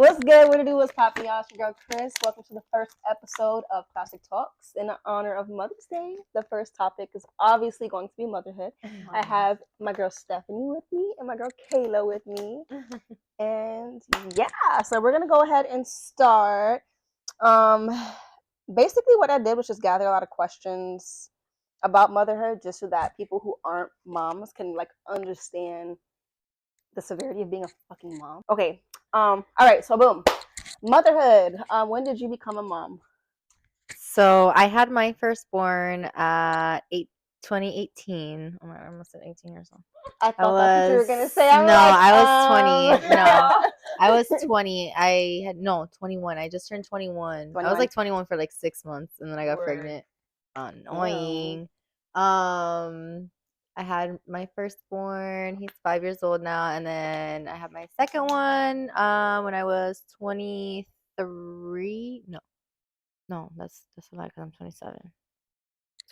What's good? What to do? What's poppin', y'all? It's your girl Chris. Welcome to the first episode of Classic Talkz. In honor of Mother's Day, the first topic is obviously going to be motherhood. I have my girl Stephanie with me and my girl Kayla with me. And yeah, so we're gonna go ahead and start. Basically what I did was just gather a lot of questions about motherhood just so that people who aren't moms can like understand the severity of being a fucking mom. Okay. All right, so boom. Motherhood. When did you become a mom? So I had my firstborn at 2018. Oh my God, I almost said 18 years old. I thought that's what you were gonna say. I was 20. No, I was 20. 21. I just turned 21. I was like 21 for like 6 months, and then I got pregnant. Annoying. I had my firstborn. He's 5 years old now, and then I had my second one when I was 23. No, that's a lie because I'm 27.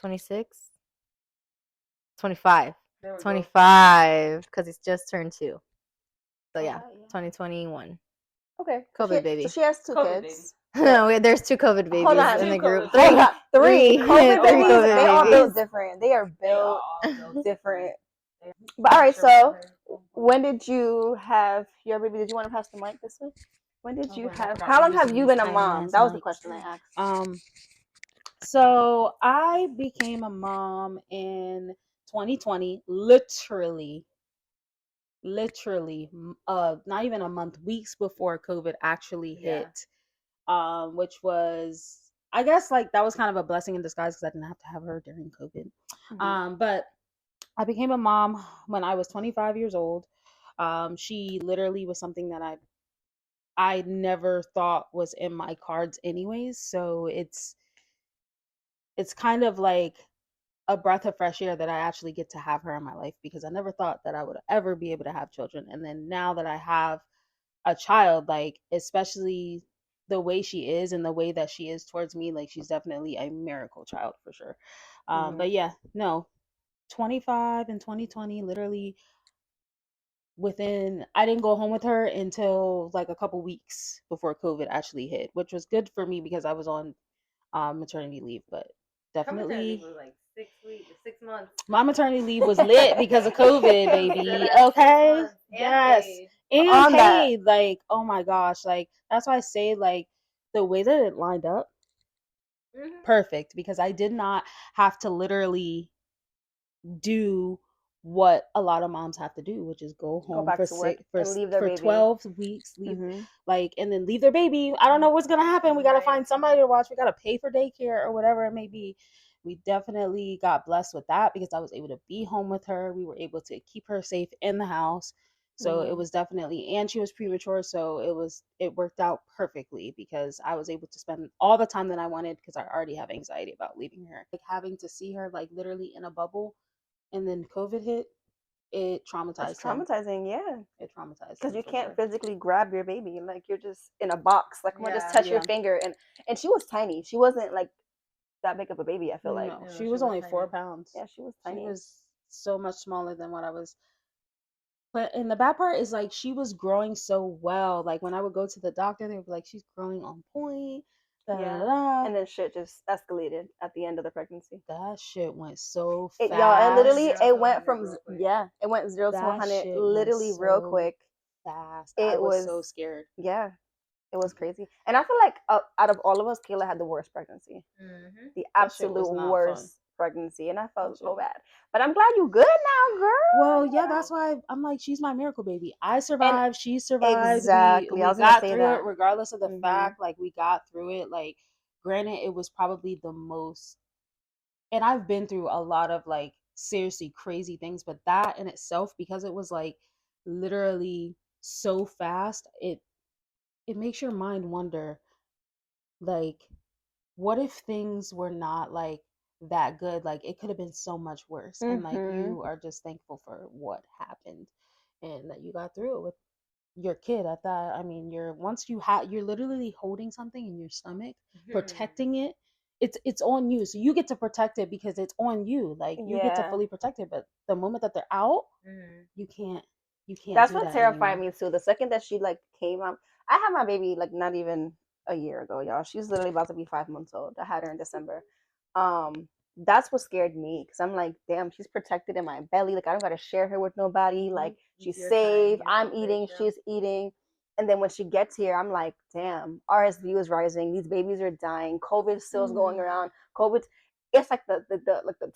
26? 25. 25 because he's just turned 2. So yeah, 2021. Okay. COVID baby. So she has two kids. There's 2 COVID babies in the group. Three COVID babies. COVID They all babies. built different. They are built different. But all right, so when did you have your baby? Did you want to pass the mic this way? When did you have? How long have you been a mom? That was the question I asked. So I became a mom in 2020, literally, not even a month, weeks before COVID actually hit, which was, I guess, like that was kind of a blessing in disguise because I didn't have to have her during COVID. But I became a mom when I was 25 years old. She literally was something that I never thought was in my cards anyways. So it's kind of like a breath of fresh air that I actually get to have her in my life because I never thought that I would ever be able to have children. And then now that I have a child, like especially the way she is and the way that she is towards me, like she's definitely a miracle child for sure. But yeah, no, 25 and 2020, literally I didn't go home with her until like a couple weeks before COVID actually hit, which was good for me because I was on maternity leave, but definitely was like 6 months. my maternity leave was lit because of COVID, baby. Okay. Yes. And paid. Like, oh my gosh. Like, that's why I say, like, the way that it lined up, perfect. Because I did not have to literally do what a lot of moms have to do, which is go home for 12 weeks, like, and then leave their baby. I don't know what's gonna happen. We gotta find somebody to watch. We gotta pay for daycare or whatever it may be. We definitely got blessed with that because I was able to be home with her. We were able to keep her safe in the house. So it was definitely, and she was premature, so it worked out perfectly because I was able to spend all the time that I wanted because I already have anxiety about leaving her. Like having to see her like literally in a bubble, and then COVID hit, it traumatized. It's traumatizing, yeah. It traumatized because you can't physically grab your baby, like you're just in a box. Like someone just touch your finger, and she was tiny. She wasn't like that big of a baby. I feel like she was only 4 pounds. Yeah, she was tiny. She was so much smaller than what I was. But and the bad part is like she was growing so well. Like when I would go to the doctor, they would be like, "She's growing on point." And then shit just escalated at the end of the pregnancy. That shit went so fast. Y'all, it went from it went 0 to 100 literally real quick. Fast. I was so scared. Yeah, it was crazy. And I feel like out of all of us, Kayla had the worst pregnancy. The absolute worst pregnancy, and I felt so bad. But I'm glad you good now, girl. Well, yeah, that's why I'm like, she's my miracle baby. I survived. She survived. Exactly. We got through it, regardless of the fact. Like we got through it. Like, granted, it was probably the most. And I've been through a lot of like seriously crazy things, but that in itself, because it was like literally so fast, it makes your mind wonder, like, what if things were not like that good? Like it could have been so much worse. And like you are just thankful for what happened and that you got through it with your kid at that. I mean, you're literally holding something in your stomach, protecting it. It's on you. So you get to protect it because it's on you. Like you get to fully protect it. But the moment that they're out, you can't That's what terrified me too. The second that she like came out, I had my baby like not even a year ago, y'all. She's literally about to be 5 months old. I had her in December. That's what scared me because I'm like, damn, she's protected in my belly. Like I don't gotta share her with nobody. Like she's safe. I'm eating, she's eating. And then when she gets here, I'm like, damn, RSV is rising. These babies are dying. COVID still is going around. COVID, it's like the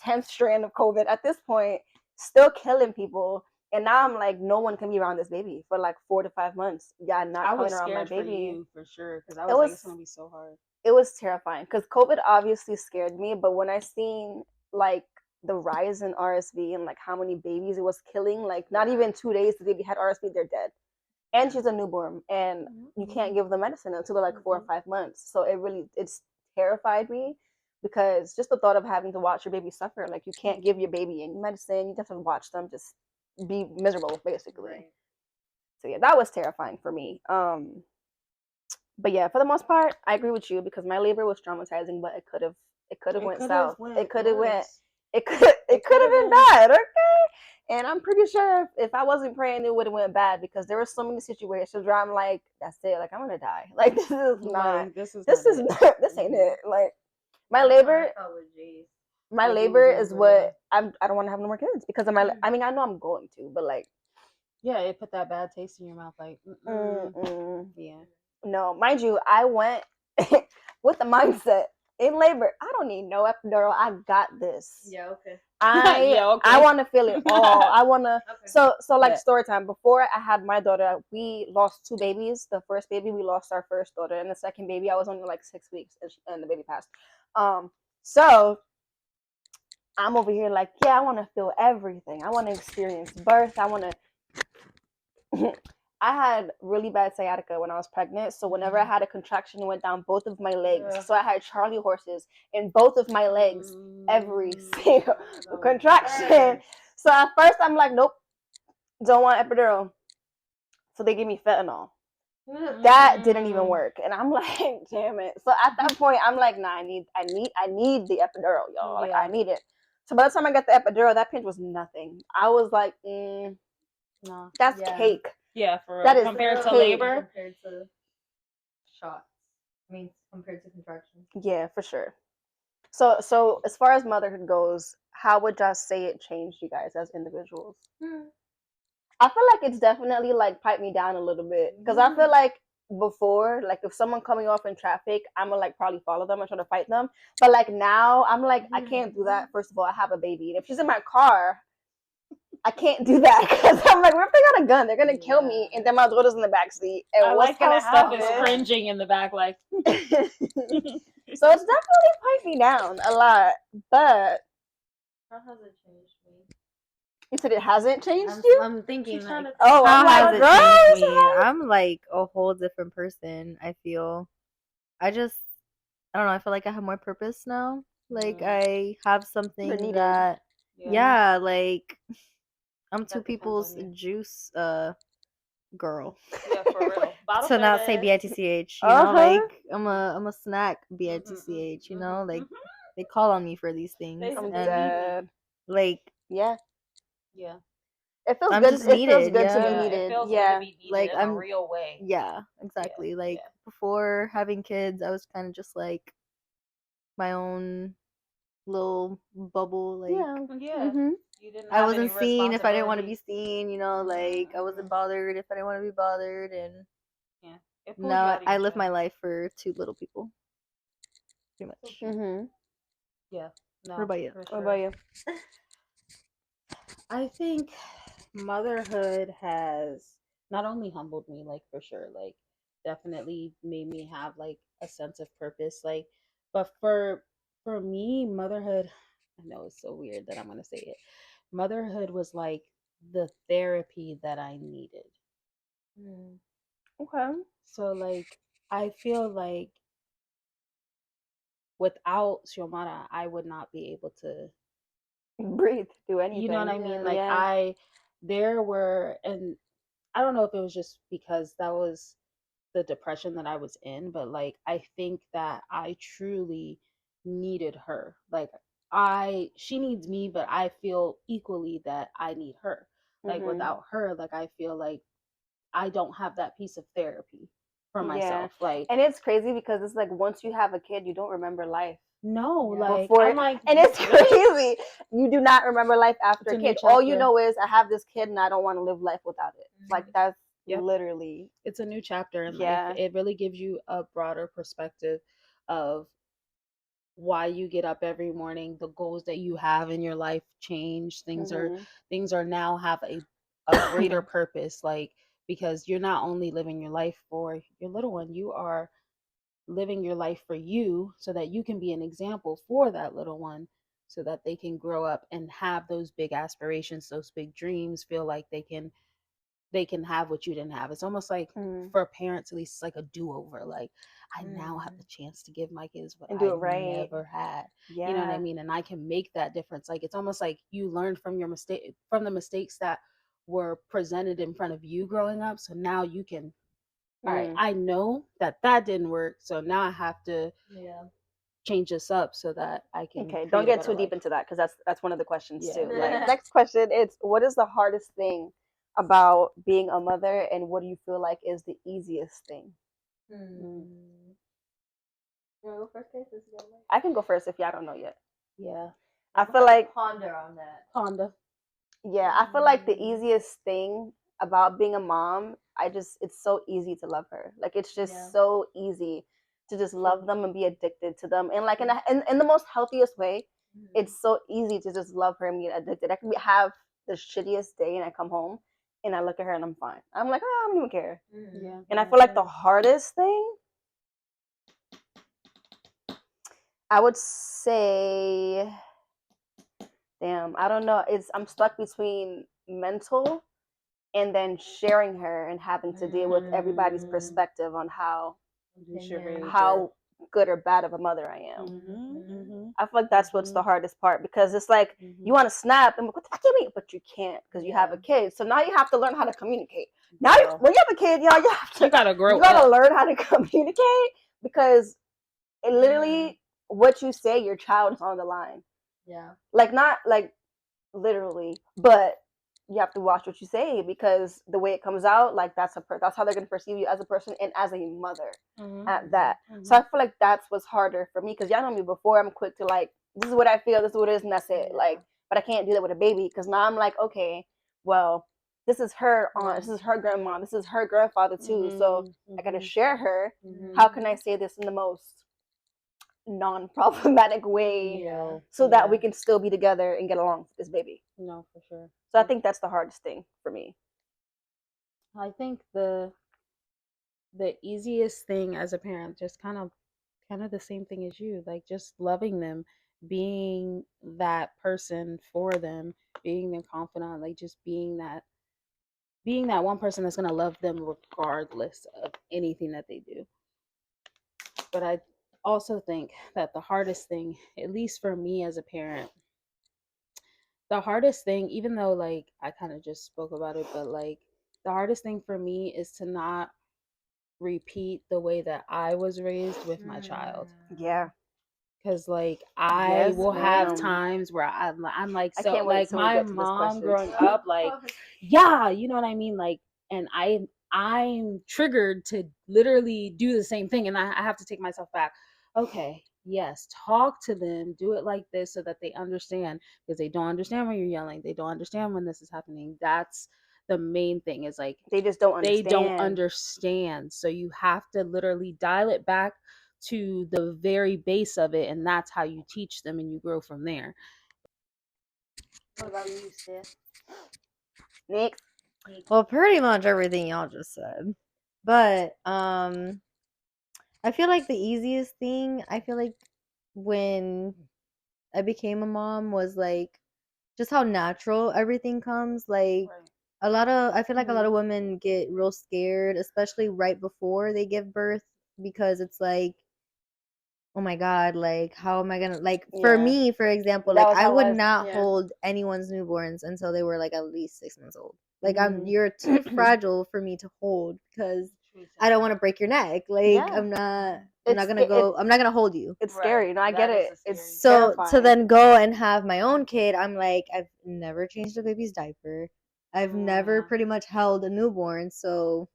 10th strand of COVID at this point, still killing people. And now I'm like, no one can be around this baby for like 4 to 5 months. Yeah, not I coming was around my scared baby. for you for sure because I was like, it's gonna be so hard. It was terrifying because COVID obviously scared me, but when I seen like the rise in RSV and like how many babies it was killing, like not even 2 days the baby had RSV, they're dead. And she's a newborn, and you can't give the medicine until they're like 4 or 5 months. So it's terrified me because just the thought of having to watch your baby suffer, like you can't give your baby any medicine, you just have to watch them just be miserable basically. Right. So yeah, that was terrifying for me. But yeah, for the most part, I agree with you because my labor was traumatizing, but it could have went south. It could have been bad. Okay, and I'm pretty sure if I wasn't praying, it would have went bad because there were so many situations where I'm like, that's it. Like I'm gonna die. Like this is not. This ain't it. Like my labor. My labor is what I don't want to have no more kids because of my. I mean, I know I'm going to, but like. Yeah, it put that bad taste in your mouth. Like, yeah. No, mind you, I went with the mindset in labor. I don't need no epidural. I got this. Yeah, okay. I want to feel it all. I want to. Okay. So like story time. Before I had my daughter, we lost 2 babies. The first baby, we lost our first daughter, and the second baby, I was only like 6 weeks, and the baby passed. So I'm over here like, yeah, I want to feel everything. I want to experience birth. I want to. I had really bad sciatica when I was pregnant. So whenever I had a contraction, it went down both of my legs. So I had Charlie horses in both of my legs every single contraction. So at first I'm like, nope, don't want epidural. So they gave me fentanyl. That didn't even work. And I'm like, damn it. So at that point, I'm like, nah, I need the epidural, y'all. Like I need it. So by the time I got the epidural, that pinch was nothing. I was like, no, that's cake. Yeah, for real. That is compared to labor, compared to shots. I mean, compared to contractions. Yeah, for sure. So as far as motherhood goes, how would y'all say it changed you guys as individuals? I feel like it's definitely like piped me down a little bit because I feel like before, like if someone coming off in traffic, I'm gonna like probably follow them and try to fight them. But like now, I'm like I can't do that. First of all, I have a baby, and if she's in my car, I can't do that because I'm like, what if they got a gun? They're gonna kill me, and then my daughter's in the back seat. And I like how stuff is cringing in the back, like. So it's definitely piped me down a lot, but how has it changed me? You said it hasn't changed you? I'm thinking like, how has it changed me? I'm like a whole different person. I feel. I don't know. I feel like I have more purpose now. Like I have something that, like. I'm 2 people's juice girl. Yeah, for real. To not say BITCH, you know, like I'm a snack BITCH, you know, like they call on me for these things. I'm dead. Like yeah. It feels I'm good. Just needed. It feels good yeah. to be needed. It feels yeah. good to be needed like in I'm a real way. Yeah, exactly. Like before having kids, I was kind of just like my own little bubble. Like I wasn't seen if I didn't want to be seen, you know, like I wasn't bothered if I didn't want to be bothered, and now I live my life for 2 little people. Pretty much. Yeah. No, what about you? What about you? I think motherhood has not only humbled me, like for sure, like definitely made me have like a sense of purpose, like, but for me, motherhood, I know it's so weird that I'm gonna say it, motherhood was like the therapy that I needed. Okay. So like I feel like without Xiomara, I would not be able to breathe, do anything. You know what I mean? Like there were, and I don't know if it was just because that was the depression that I was in, but like I think that I truly needed her. Like she needs me, but I feel equally that I need her. Like without her, like I feel like I don't have that piece of therapy. for myself. Like, and it's crazy because it's like once you have a kid, you don't remember life. No, like before, I'm like, and it's crazy. You do not remember life after It's a a new kid. All you chapter. know is I have this kid and I don't want to live life without it. Like that's Yep. literally. It's a new chapter in life. It really gives you a broader perspective of why you get up every morning, the goals that you have in your life change. Things are now have a greater purpose, like, because you're not only living your life for your little one, you are living your life for you so that you can be an example for that little one, so that they can grow up and have those big aspirations, those big dreams, feel like they can have what you didn't have. It's almost like for parents, at least, it's like a do-over. Like, I now have the chance to give my kids what I never had. You know what I mean? And I can make that difference. Like, it's almost like you learned from the mistakes that were presented in front of you growing up. So now you can, all right, I know that didn't work. So now I have to change this up so that I can. Okay, don't get too deep into that because that's one of the questions too. Like, next question, it's what is the hardest thing about being a mother, and what do you feel like is the easiest thing? You want to go first, Kate? I can go first if y'all don't know yet. Yeah, I feel like ponder on that. Yeah, I feel like the easiest thing about being a mom, it's so easy to love her. Like, it's just so easy to just love them and be addicted to them. And like in the most healthiest way, it's so easy to just love her and be addicted. I can have the shittiest day and I come home and I look at her and I'm fine. I'm like, oh, I don't even care. And I feel like the hardest thing, I would say, damn, I don't know. I'm stuck between mental and then sharing her and having to deal with everybody's perspective on how good or bad of a mother I am. I feel like that's what's the hardest part, because it's like you want to snap and what the fuck you mean, but you can't because you have a kid. So now you have to learn how to communicate. Now when you have a kid, y'all, you gotta grow up. You gotta learn how to communicate, because it literally what you say, your child is on the line. Like, not like literally, but you have to watch what you say, because the way it comes out, like that's how they're gonna perceive you as a person and as a mother at that. So I feel like that's what's harder for me, because y'all know me before. I'm quick to like, this is what I feel, this is what it is, and that's it. Like, but I can't do that with a baby, because now I'm like, okay, well, this is her aunt, this is her grandma, this is her grandfather too. So I gotta share her. How can I say this in the most non-problematic way so that we can still be together and get along with this baby? No, for sure. So I think that's the hardest thing for me. I think the easiest thing as a parent, just kind of the same thing as you, like just loving them, being that person for them, being their confidant, like just being that one person that's going to love them regardless of anything that they do. But I also think that the hardest thing, at least for me as a parent, the hardest thing, even though like I kind of just spoke about it, but like the hardest thing for me is to not repeat the way that I was raised with my child. Yeah. Because like I will have times where I'm like, so like my mom growing up, like, yeah, you know what I mean? Like, and I'm triggered to literally do the same thing, and I have to take myself back. Okay, yes, talk to them, do it like this so that they understand, because they don't understand when you're yelling, they don't understand when this is happening. That's the main thing, is like they just don't understand. So you have to literally dial it back to the very base of it, and that's how you teach them and you grow from there. What about you, Steph? Next. Well, pretty much everything y'all just said, but I feel like the easiest thing, I feel like when I became a mom, was like just how natural everything comes. Like I feel like a lot of women get real scared, especially right before they give birth, because it's like, oh my god, like how am I gonna, like, for me, for example, like I would not hold anyone's newborns until they were like at least 6 months old. Like, you're too fragile for me to hold, because I don't want to break your neck. Like, I'm not gonna hold you. It's scary. No, I get it. It's so terrifying. To then go and have my own kid, I'm like, I've never changed a baby's diaper. I've never pretty much held a newborn, so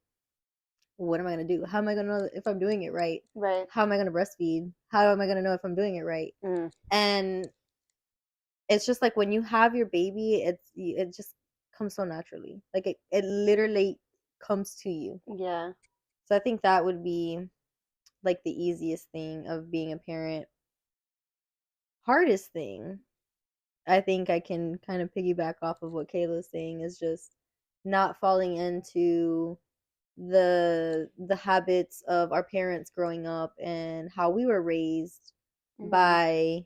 what am I gonna do? How am I gonna know if I'm doing it right? Right. How am I gonna breastfeed? How am I gonna know if I'm doing it right? And it's just like when you have your baby, it just comes so naturally. Like it literally comes to you. Yeah. So I think that would be like the easiest thing of being a parent. Hardest thing, I think I can kind of piggyback off of what Kayla's saying, is just not falling into the habits of our parents growing up and how we were raised by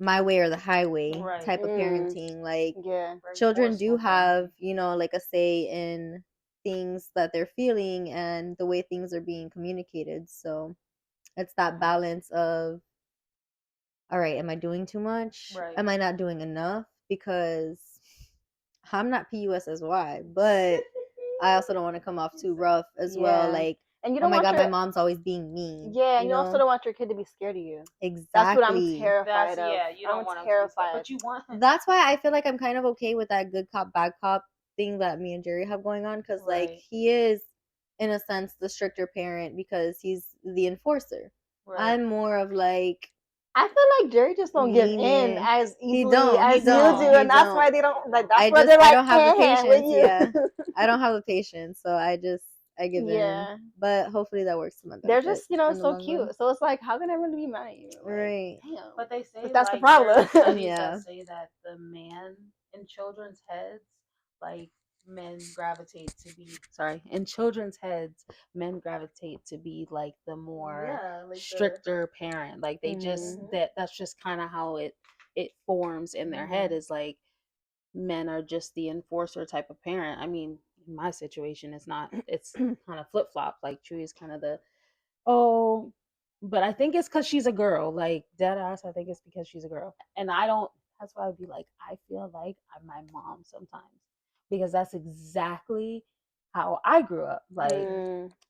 my way or the highway type of parenting. Like, children do have, like a say in things that they're feeling and the way things are being communicated. So it's that balance of, all right, am I doing too much? Am I not doing enough? Because I'm not PUSSY, but I also don't want to come off too rough as well. Like, and you don't, oh my God, my mom's always being mean. Yeah, and you also don't want your kid to be scared of you. Exactly. That's what I'm terrified of. Yeah, you don't want terrified. But you want. That's why I feel like I'm kind of okay with that good cop, bad cop thing that me and Jerry have going on. Because, like, he is, in a sense, the stricter parent because he's the enforcer. I'm more of like, I feel like Jerry just don't give in as easily as you do, and that's why they don't like. That's why they're like, I don't have the patience. Yeah, I don't have the patience, so I give in. But hopefully that works to my benefit. They're just so cute. Run. So it's like, how can I really be mad at you? Like, right. Damn. But they say but that's like, the problem. Yeah. Say that the man in children's heads, like, men gravitate to be in children's heads, men gravitate to be like the more stricter parent. Like they just that's just kind of how it forms in their head, is like men are just the enforcer type of parent. I mean, in my situation it's not, it's kind of flip-flop. Like Chewy is kind of the but I think it's because she's a girl. Like, dead ass, I think it's because she's a girl. And that's why I'd be like, I feel like I'm my mom sometimes. Because that's exactly how I grew up. Like,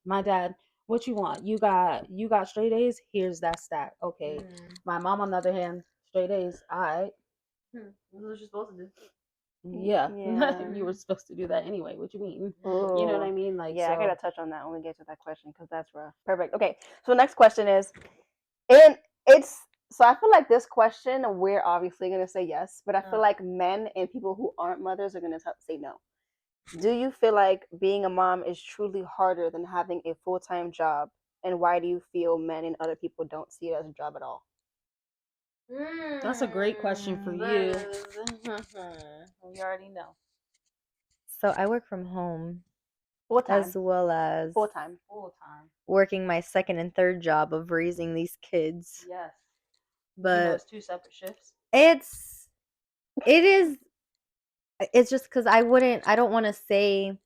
my dad, what you want? You got straight A's? Here's that stack. Okay. My mom, on the other hand, straight A's. All right. That's what you're supposed to do. Yeah. You were supposed to do that anyway. What you mean? Ooh. You know what I mean? Like, yeah, so. I gotta touch on that when we get to that question because that's rough. Perfect. Okay, so the next question is, and it's so I feel like this question we're obviously gonna say yes, but I feel like men and people who aren't mothers are gonna say no. Do you feel like being a mom is truly harder than having a full-time job, and why do you feel men and other people don't see it as a job at all? That's a great question for you. We already know. So I work from home full-time, as well as full-time working my second and third job of raising these kids. Yes. But it's 2 separate shifts. It's just because I don't want to say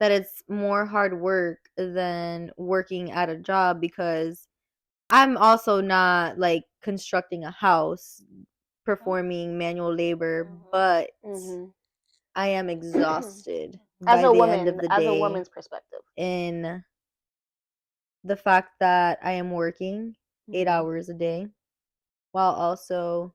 that it's more hard work than working at a job, because I'm also not like constructing a house, performing manual labor, but I am exhausted as by a the woman, end of the day, as a woman's perspective, in the fact that I am working 8 hours a day, while also,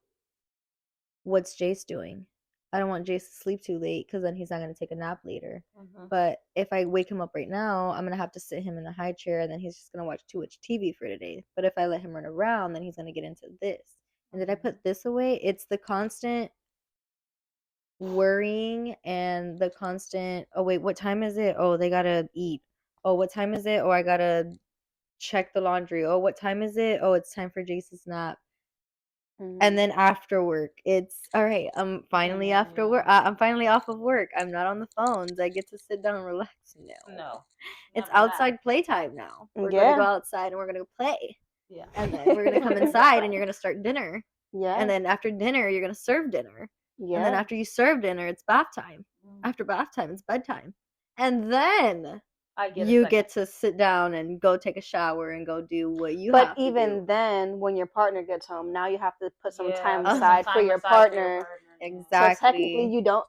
what's Jace doing? I don't want Jace to sleep too late because then he's not going to take a nap later. But if I wake him up right now, I'm going to have to sit him in a high chair, and then he's just going to watch too much TV for today. But if I let him run around, then he's going to get into this. And did I put this away? It's the constant worrying and the constant, oh wait, what time is it? Oh, they got to eat. Oh, what time is it? Oh, I got to check the laundry. Oh, what time is it? Oh, it's time for Jace's nap. And then after work, it's all right. I'm finally after work. I'm finally off of work. I'm not on the phones. I get to sit down and relax now. No, it's outside playtime now. We're gonna go outside and we're gonna play. Yeah, and then we're gonna come inside and you're gonna start dinner. Yeah, and then after dinner, you're gonna serve dinner. Yeah, and then after you serve dinner, it's bath time. After bath time, it's bedtime, and then you get to sit down and go take a shower and go do what you have to do. But even then, when your partner gets home, now you have to put some time aside for your partner. Exactly. So technically, you don't.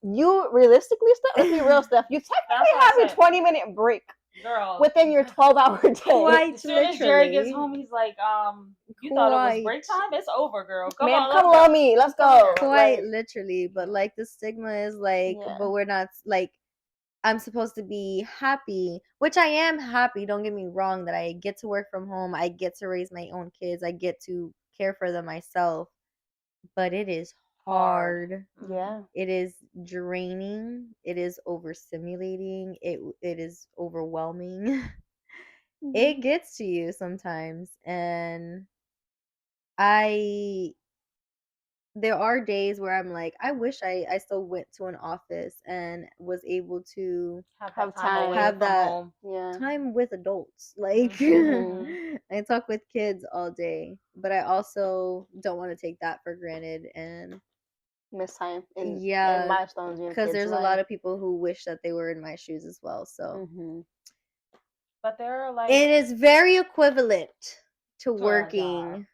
You realistically, let's be real, stuff. You technically have a 20-minute break, girl, within your 12-hour day. Quite as soon as Jerry gets home, he's like, you thought it was break time? It's over, girl. Come on me. Let's go. Quite literally, but like the stigma is like, but we're not like. I'm supposed to be happy, which I am happy, don't get me wrong, that I get to work from home, I get to raise my own kids, I get to care for them myself, but it is hard. Yeah. It is draining, it is overstimulating, it is overwhelming. It gets to you sometimes, and there are days where I'm like, I wish I still went to an office and was able to have time away have from that home. time with adults. Like I talk with kids all day, but I also don't want to take that for granted and miss time in yeah, milestones because there's a lot of people who wish that they were in my shoes as well. So, but there are like it is very equivalent to working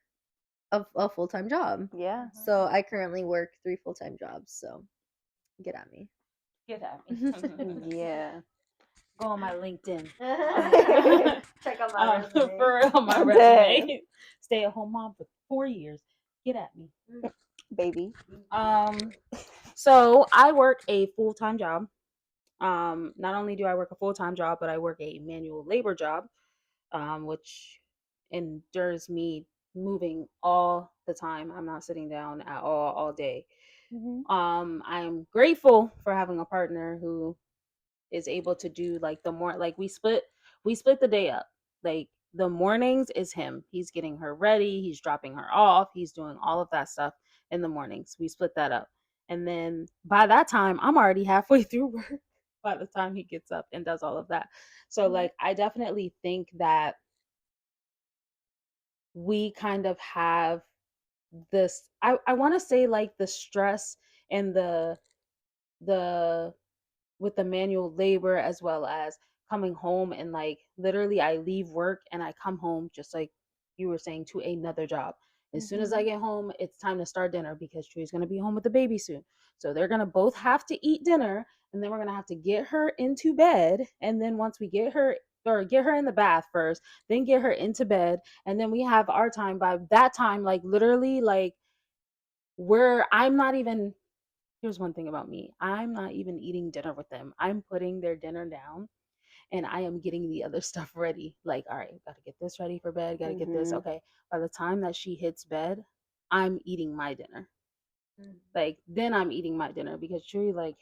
a full-time job. Yeah. So I currently work 3 full-time jobs. So get at me. Get at me. Yeah. Go on my LinkedIn. Check out my resume. For real, my resume. Stay at home mom for 4 years. Get at me, baby. So I work a full-time job. Not only do I work a full-time job, but I work a manual labor job, which endures me moving all the time. I'm not sitting down at all day. I'm grateful for having a partner who is able to do like the more like we split the day up. Like the mornings is him. He's getting her ready, he's dropping her off, he's doing all of that stuff in the mornings. We split that up. And then by that time, I'm already halfway through work by the time he gets up and does all of that. So like I definitely think that we kind of have this I want to say like the stress and the with the manual labor, as well as coming home and like literally I leave work and I come home just like you were saying to another job. As soon as I get home, it's time to start dinner because Chuy's going to be home with the baby soon. So they're going to both have to eat dinner, and then we're going to have to get her into bed, and then once we get her in the bath first, then get her into bed, and then we have our time. By that time, like literally like I'm not even here's one thing about me. I'm not even eating dinner with them. I'm putting their dinner down and I am getting the other stuff ready. Like, all right, gotta get this ready for bed, gotta get this. Okay. By the time that she hits bed, I'm eating my dinner. Like, then I'm eating my dinner because Chewy, like,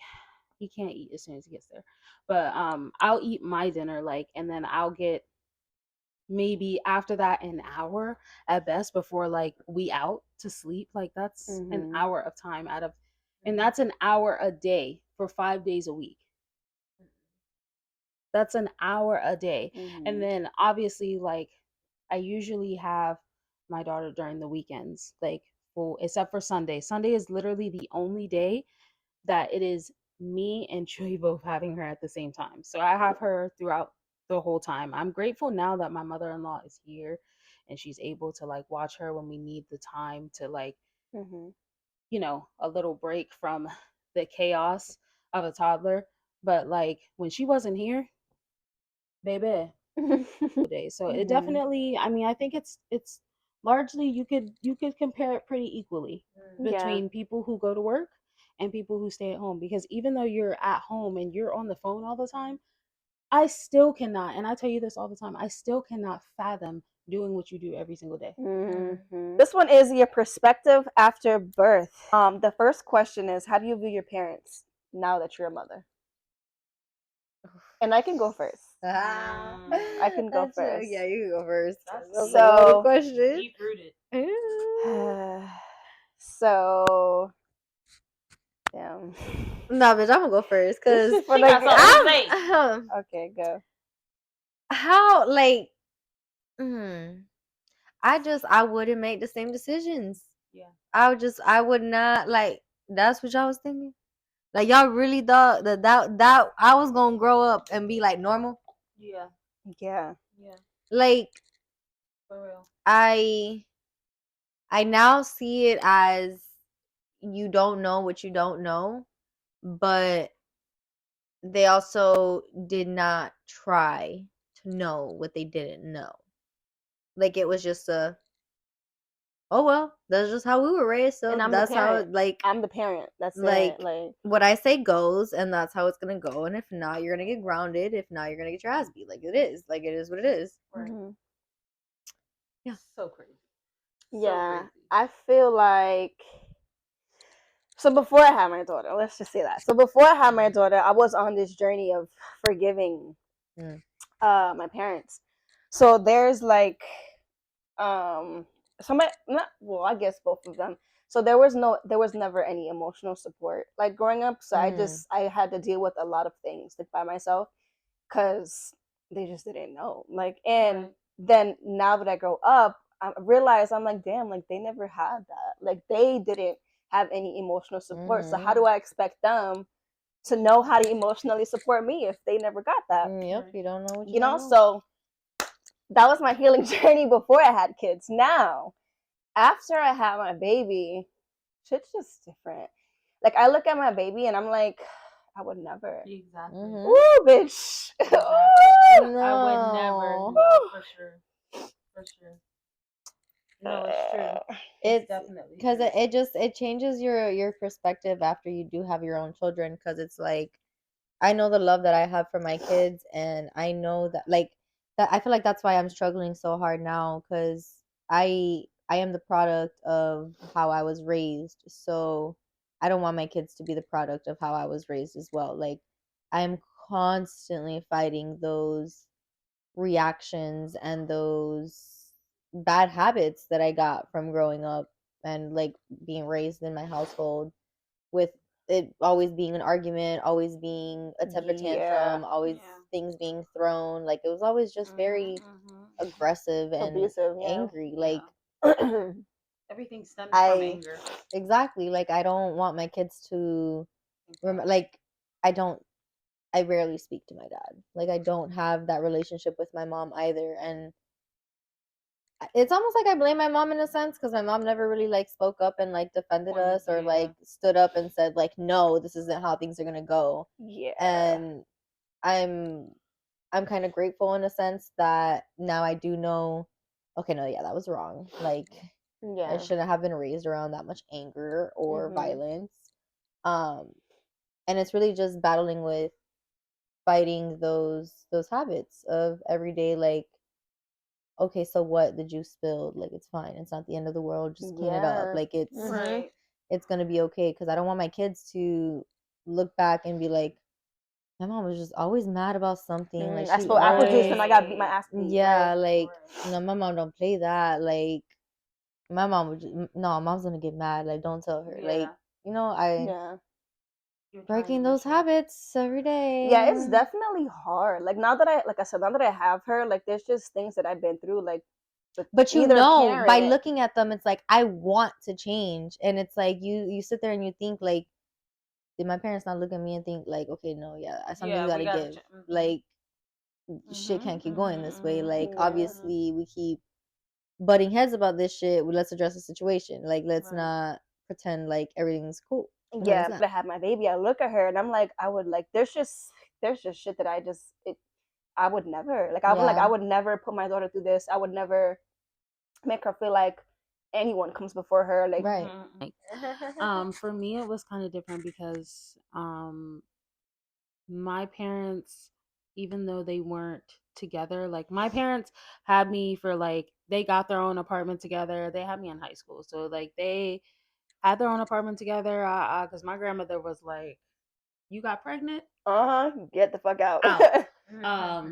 he can't eat as soon as he gets there. But I'll eat my dinner, like, and then I'll get maybe after that an hour at best before like we out to sleep. Like that's an hour of time out of, and that's an hour a day for 5 days a week. That's an hour a day. And then obviously like I usually have my daughter during the weekends, like full except for Sunday. Sunday is literally the only day that it is me and Chewy both having her at the same time. So I have her throughout the whole time. I'm grateful now that my mother-in-law is here and she's able to like watch her when we need the time to like you know, a little break from the chaos of a toddler. But like when she wasn't here, baby, day. So it definitely, I mean, I think it's largely you could compare it pretty equally between people who go to work and people who stay at home, because even though you're at home and you're on the phone all the time, I still cannot, and I tell you this all the time, I still cannot fathom doing what you do every single day. This one is your perspective after birth. The first question is, how do you view your parents now that you're a mother? And I can go first. I can go first. Yeah, you can go first. So question. Deep rooted. So damn. Nah, bitch, I'm gonna go first because okay, go. How like I wouldn't make the same decisions. Yeah. I would not like. That's what y'all was thinking. Like y'all really thought that I was gonna grow up and be like normal. Yeah. Yeah. Yeah. Like For real. I now see it as you don't know what you don't know, but they also did not try to know what they didn't know. Like it was just oh well, that's just how we were raised. So that's how like I'm the parent. That's like it. Like what I say goes, and that's how it's gonna go. And if not, you're gonna get grounded. If not, you're gonna get your ass beat. Like it is. Like it is what it is. Right. mm-hmm. Yeah. So crazy. Yeah, crazy. I feel like. So before I had my daughter, let's just say that. So before I had my daughter, I was on this journey of forgiving my parents. So there's like somebody not well, I guess both of them. So there was never any emotional support like growing up. So I had to deal with a lot of things like by myself because they just didn't know. Like and then now that I grow up, I realize I'm like, damn, like they never had that. Like they didn't have any emotional support. So how do I expect them to know how to emotionally support me if they never got that? Yep, you don't know what you know. So that was my healing journey before I had kids. Now, after I had my baby, shit's just different. Like I look at my baby and I'm like, I would never. Exactly. Ooh, bitch. Exactly. No. I would never. No, for sure. For sure. No, it's true. It's definitely because it changes your perspective after you do have your own children. Because it's like I know the love that I have for my kids, and I know that like that I feel like that's why I'm struggling so hard now because I am the product of how I was raised. So I don't want my kids to be the product of how I was raised as well. Like I am constantly fighting those reactions and those bad habits that I got from growing up and like being raised in my household with it always being an argument, always being a temper tantrum, always things being thrown. Like it was always just very aggressive and abusive, angry. Like everything stems from anger. Exactly. Like I don't want my kids to like I rarely speak to my dad. Like I don't have that relationship with my mom either, and it's almost like I blame my mom in a sense because my mom never really like spoke up and like defended us or like stood up and said like no, this isn't how things are gonna go. Yeah. And I'm kind of grateful in a sense that now I do know, okay, no, yeah, that was wrong. Like I shouldn't have been raised around that much anger or violence. And it's really just battling with fighting those habits of everyday like, okay, so what? The juice spilled. Like it's fine. It's not the end of the world. Just clean it up. Like it's gonna be okay. Because I don't want my kids to look back and be like, my mom was just always mad about something. Like I spilled apple juice and I got beat my ass. Yeah, like no, my mom don't play that. Like my mom would just, no, mom's gonna get mad. Like don't tell her. Like breaking those habits every day. Yeah, it's definitely hard. Like now that I said, now that I have her, like there's just things that I've been through, like but you know by looking at them, it's like I want to change. And it's like you sit there and you think like, did my parents not look at me and think like, okay, no, something's gotta give. Like shit can't keep going this way. Like obviously we keep butting heads about this shit. Let's address the situation. Like let's not pretend like everything's cool. Yeah, but I have my baby. I look at her and I'm like, I would like. There's just shit that I would never like. I would never put my daughter through this. I would never make her feel like anyone comes before her. Like right. For me, it was kind of different because my parents, even though they weren't together, like my parents had me for like they got their own apartment together. They had me in high school, so like they had their own apartment together because my grandmother was like, you got pregnant, get the fuck out.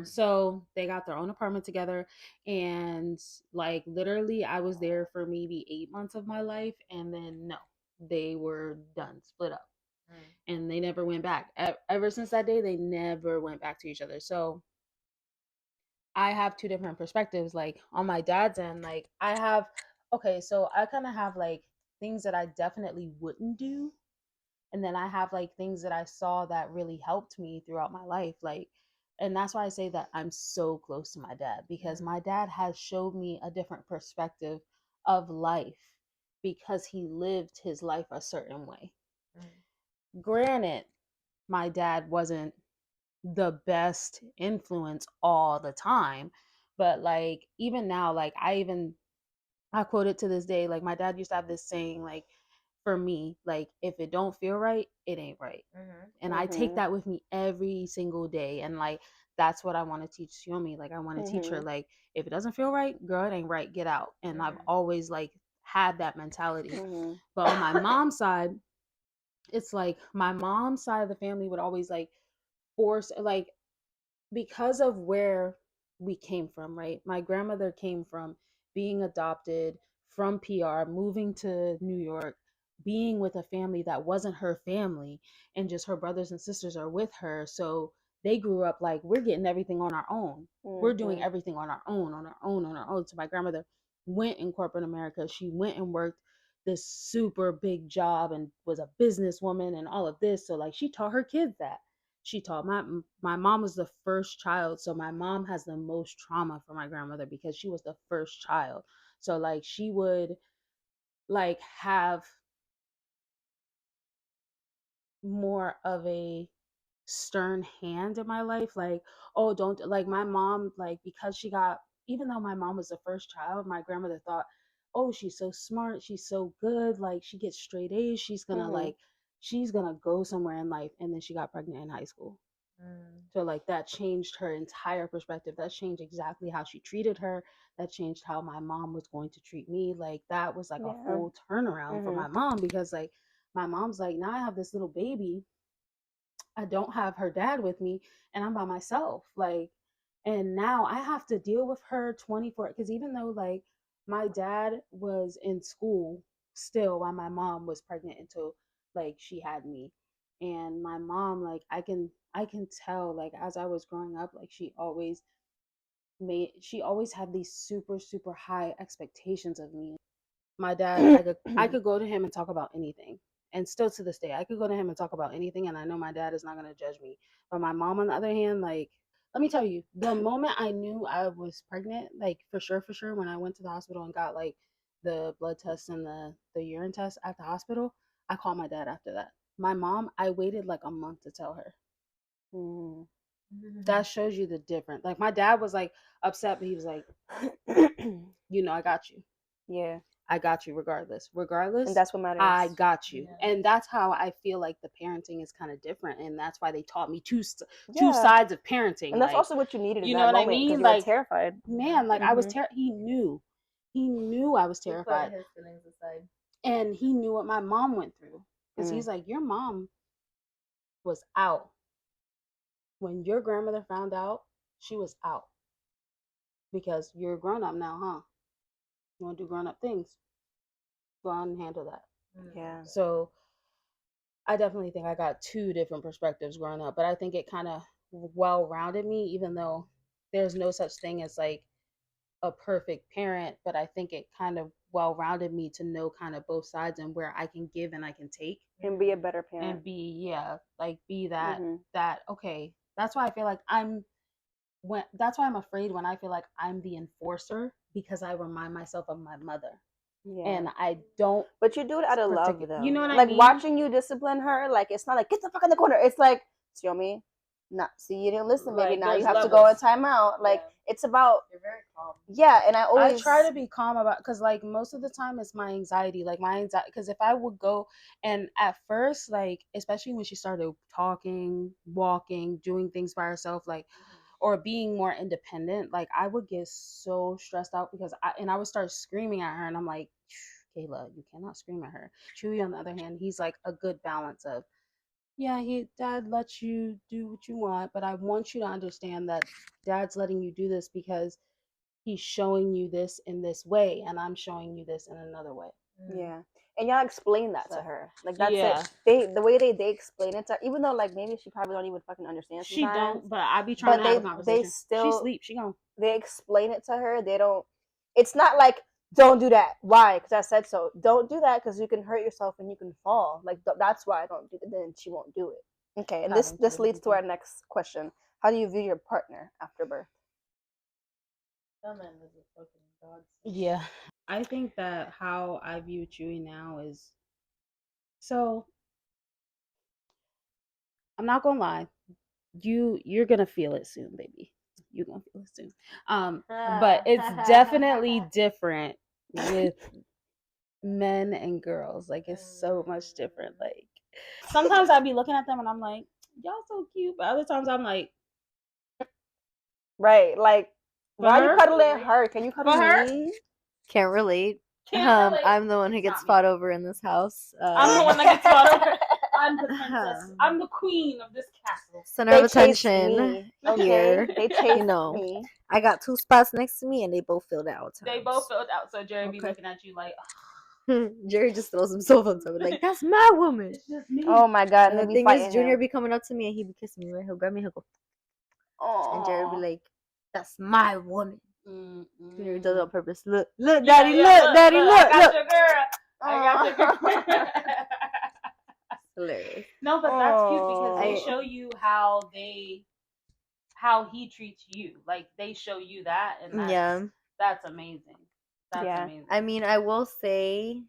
So they got their own apartment together, and like literally I was there for maybe 8 months of my life, and then no, they were done, split up, and they never went back. Ever since that day, they never went back to each other. So I have two different perspectives. Like on my dad's end, like so I kind of have like things that I definitely wouldn't do. And then I have like things that I saw that really helped me throughout my life. Like, and that's why I say that I'm so close to my dad because my dad has showed me a different perspective of life because he lived his life a certain way. Granted, my dad wasn't the best influence all the time, but like even now, like I even I quote it to this day. Like, my dad used to have this saying, like, for me, like, if it don't feel right, it ain't right. And I take that with me every single day. And like, that's what I want to teach Xiaomi. Like, I want to teach her, like, if it doesn't feel right, girl, it ain't right, get out. And I've always like had that mentality. But on my mom's side, it's like my mom's side of the family would always like force, like, because of where we came from, right? My grandmother came from being adopted from PR, moving to New York, being with a family that wasn't her family, and just her brothers and sisters are with her. So they grew up like, we're getting everything on our own. We're doing everything on our own, on our own, on our own. So my grandmother went in corporate America. She went and worked this super big job and was a businesswoman and all of this. So like, she taught her kids that. She taught my mom was the first child, so my mom has the most trauma for my grandmother because she was the first child. So like, she would like have more of a stern hand in my life, like, oh, don't, like, my mom, like, because she got, even though my mom was the first child, my grandmother thought, oh, she's so smart, she's so good, like, she gets straight A's, she's gonna like, she's gonna go somewhere in life. And then she got pregnant in high school. So like, that changed her entire perspective. That changed exactly how she treated her. That changed how my mom was going to treat me. Like, that was like a full turnaround for my mom, because like, my mom's like, now I have this little baby, I don't have her dad with me, and I'm by myself. Like, and now I have to deal with her 24, because even though like my dad was in school still while my mom was pregnant until like she had me. And my mom, like, I can tell, like, as I was growing up, like, she always had these super super high expectations of me. My dad, I could go to him and talk about anything. And still to this day, I could go to him and talk about anything, and I know my dad is not going to judge me. But my mom, on the other hand, like, let me tell you, the moment I knew I was pregnant, like, for sure, when I went to the hospital and got like the blood test and the urine test at the hospital, I called my dad after that. My mom, I waited like a month to tell her. That shows you the difference. Like, my dad was like upset, but he was like, I got you. Yeah. I got you regardless. And that's what matters. I got you. Yeah. And that's how I feel like the parenting is kind of different. And that's why they taught me two sides of parenting. And that's also what you needed in that moment. I mean? Because you were terrified. Man, like, I was terrified. He knew I was terrified. He put his feelings aside. And he knew what my mom went through. Because he's like, your mom was out. When your grandmother found out, she was out. Because you're a grown up now, huh? You want to do grown up things? Go on and handle that. Yeah. So I definitely think I got two different perspectives growing up, but I think it kind of well-rounded me, even though there's no such thing as like a perfect parent, but I think it kind of well-rounded me to know kind of both sides and where I can give and I can take. And be a better parent. And be that, okay. That's why I feel like that's why I'm afraid when I feel like I'm the enforcer, because I remind myself of my mother. Yeah. And I don't. But you do it out of love, though. You know what I mean? Like, watching you discipline her, like, it's not like, get the fuck in the corner. It's like, Xiaomi, see, you didn't listen, baby. Now you have to go and time out. Like, it's about. You're very calm. Yeah, and I try to be calm about, because like most of the time it's my anxiety. Like, my anxiety, because if I would go, and at first, like, especially when she started talking, walking, doing things by herself, like, or being more independent, like, I would get so stressed out because I would start screaming at her, and I'm like, Kayla, you cannot scream at her. Chewy, on the other hand, he's like a good balance of, yeah, dad lets you do what you want, but I want you to understand that dad's letting you do this because he's showing you this in this way, and I'm showing you this in another way. Yeah. And y'all explain that to her. Like, that's it. The way they explain it to her, even though, like, maybe she probably don't even fucking understand sometimes. She don't, but I be trying to have a conversation. They still, she sleep, she gone. They explain it to her. They don't, it's not like, don't do that. Why? Because I said so. Don't do that because you can hurt yourself and you can fall. Like, that's why I don't do it. Then she won't do it. Okay, and this leads to our next question. How do you view your partner after birth? Yeah. I think that how I view Chewy now is, so I'm not gonna lie, you're gonna feel it soon, baby. You're gonna feel it soon. But it's definitely different with men and girls. Like, it's so much different. Like, sometimes I'd be looking at them and I'm like, y'all so cute, but other times I'm like, right, like, why are you cuddling her? Can you cuddle me? Can't relate. Can't relate. I'm the one who gets fought over in this house. I'm the one that gets fought over. I'm the princess. I'm the queen of this castle. Center of attention. Me, okay? They chase me. I got 2 spots next to me, and they both filled out. They both filled out. So Jerry be looking at you like, Jerry just throws himself on top. Like, that's my woman. It's just me. Oh my god! And the thing is, Junior be coming up to me and he be kissing me. Right? He'll grab me. He'll go, and Jerry be like, "That's my woman." Junior does it on purpose. Look, daddy, look, daddy, look. I got your girl. I got your girl. Hilarious. No, but that's cute because they show you how he treats you. Like, they show you that, and that's amazing. That's amazing. I mean, I will say,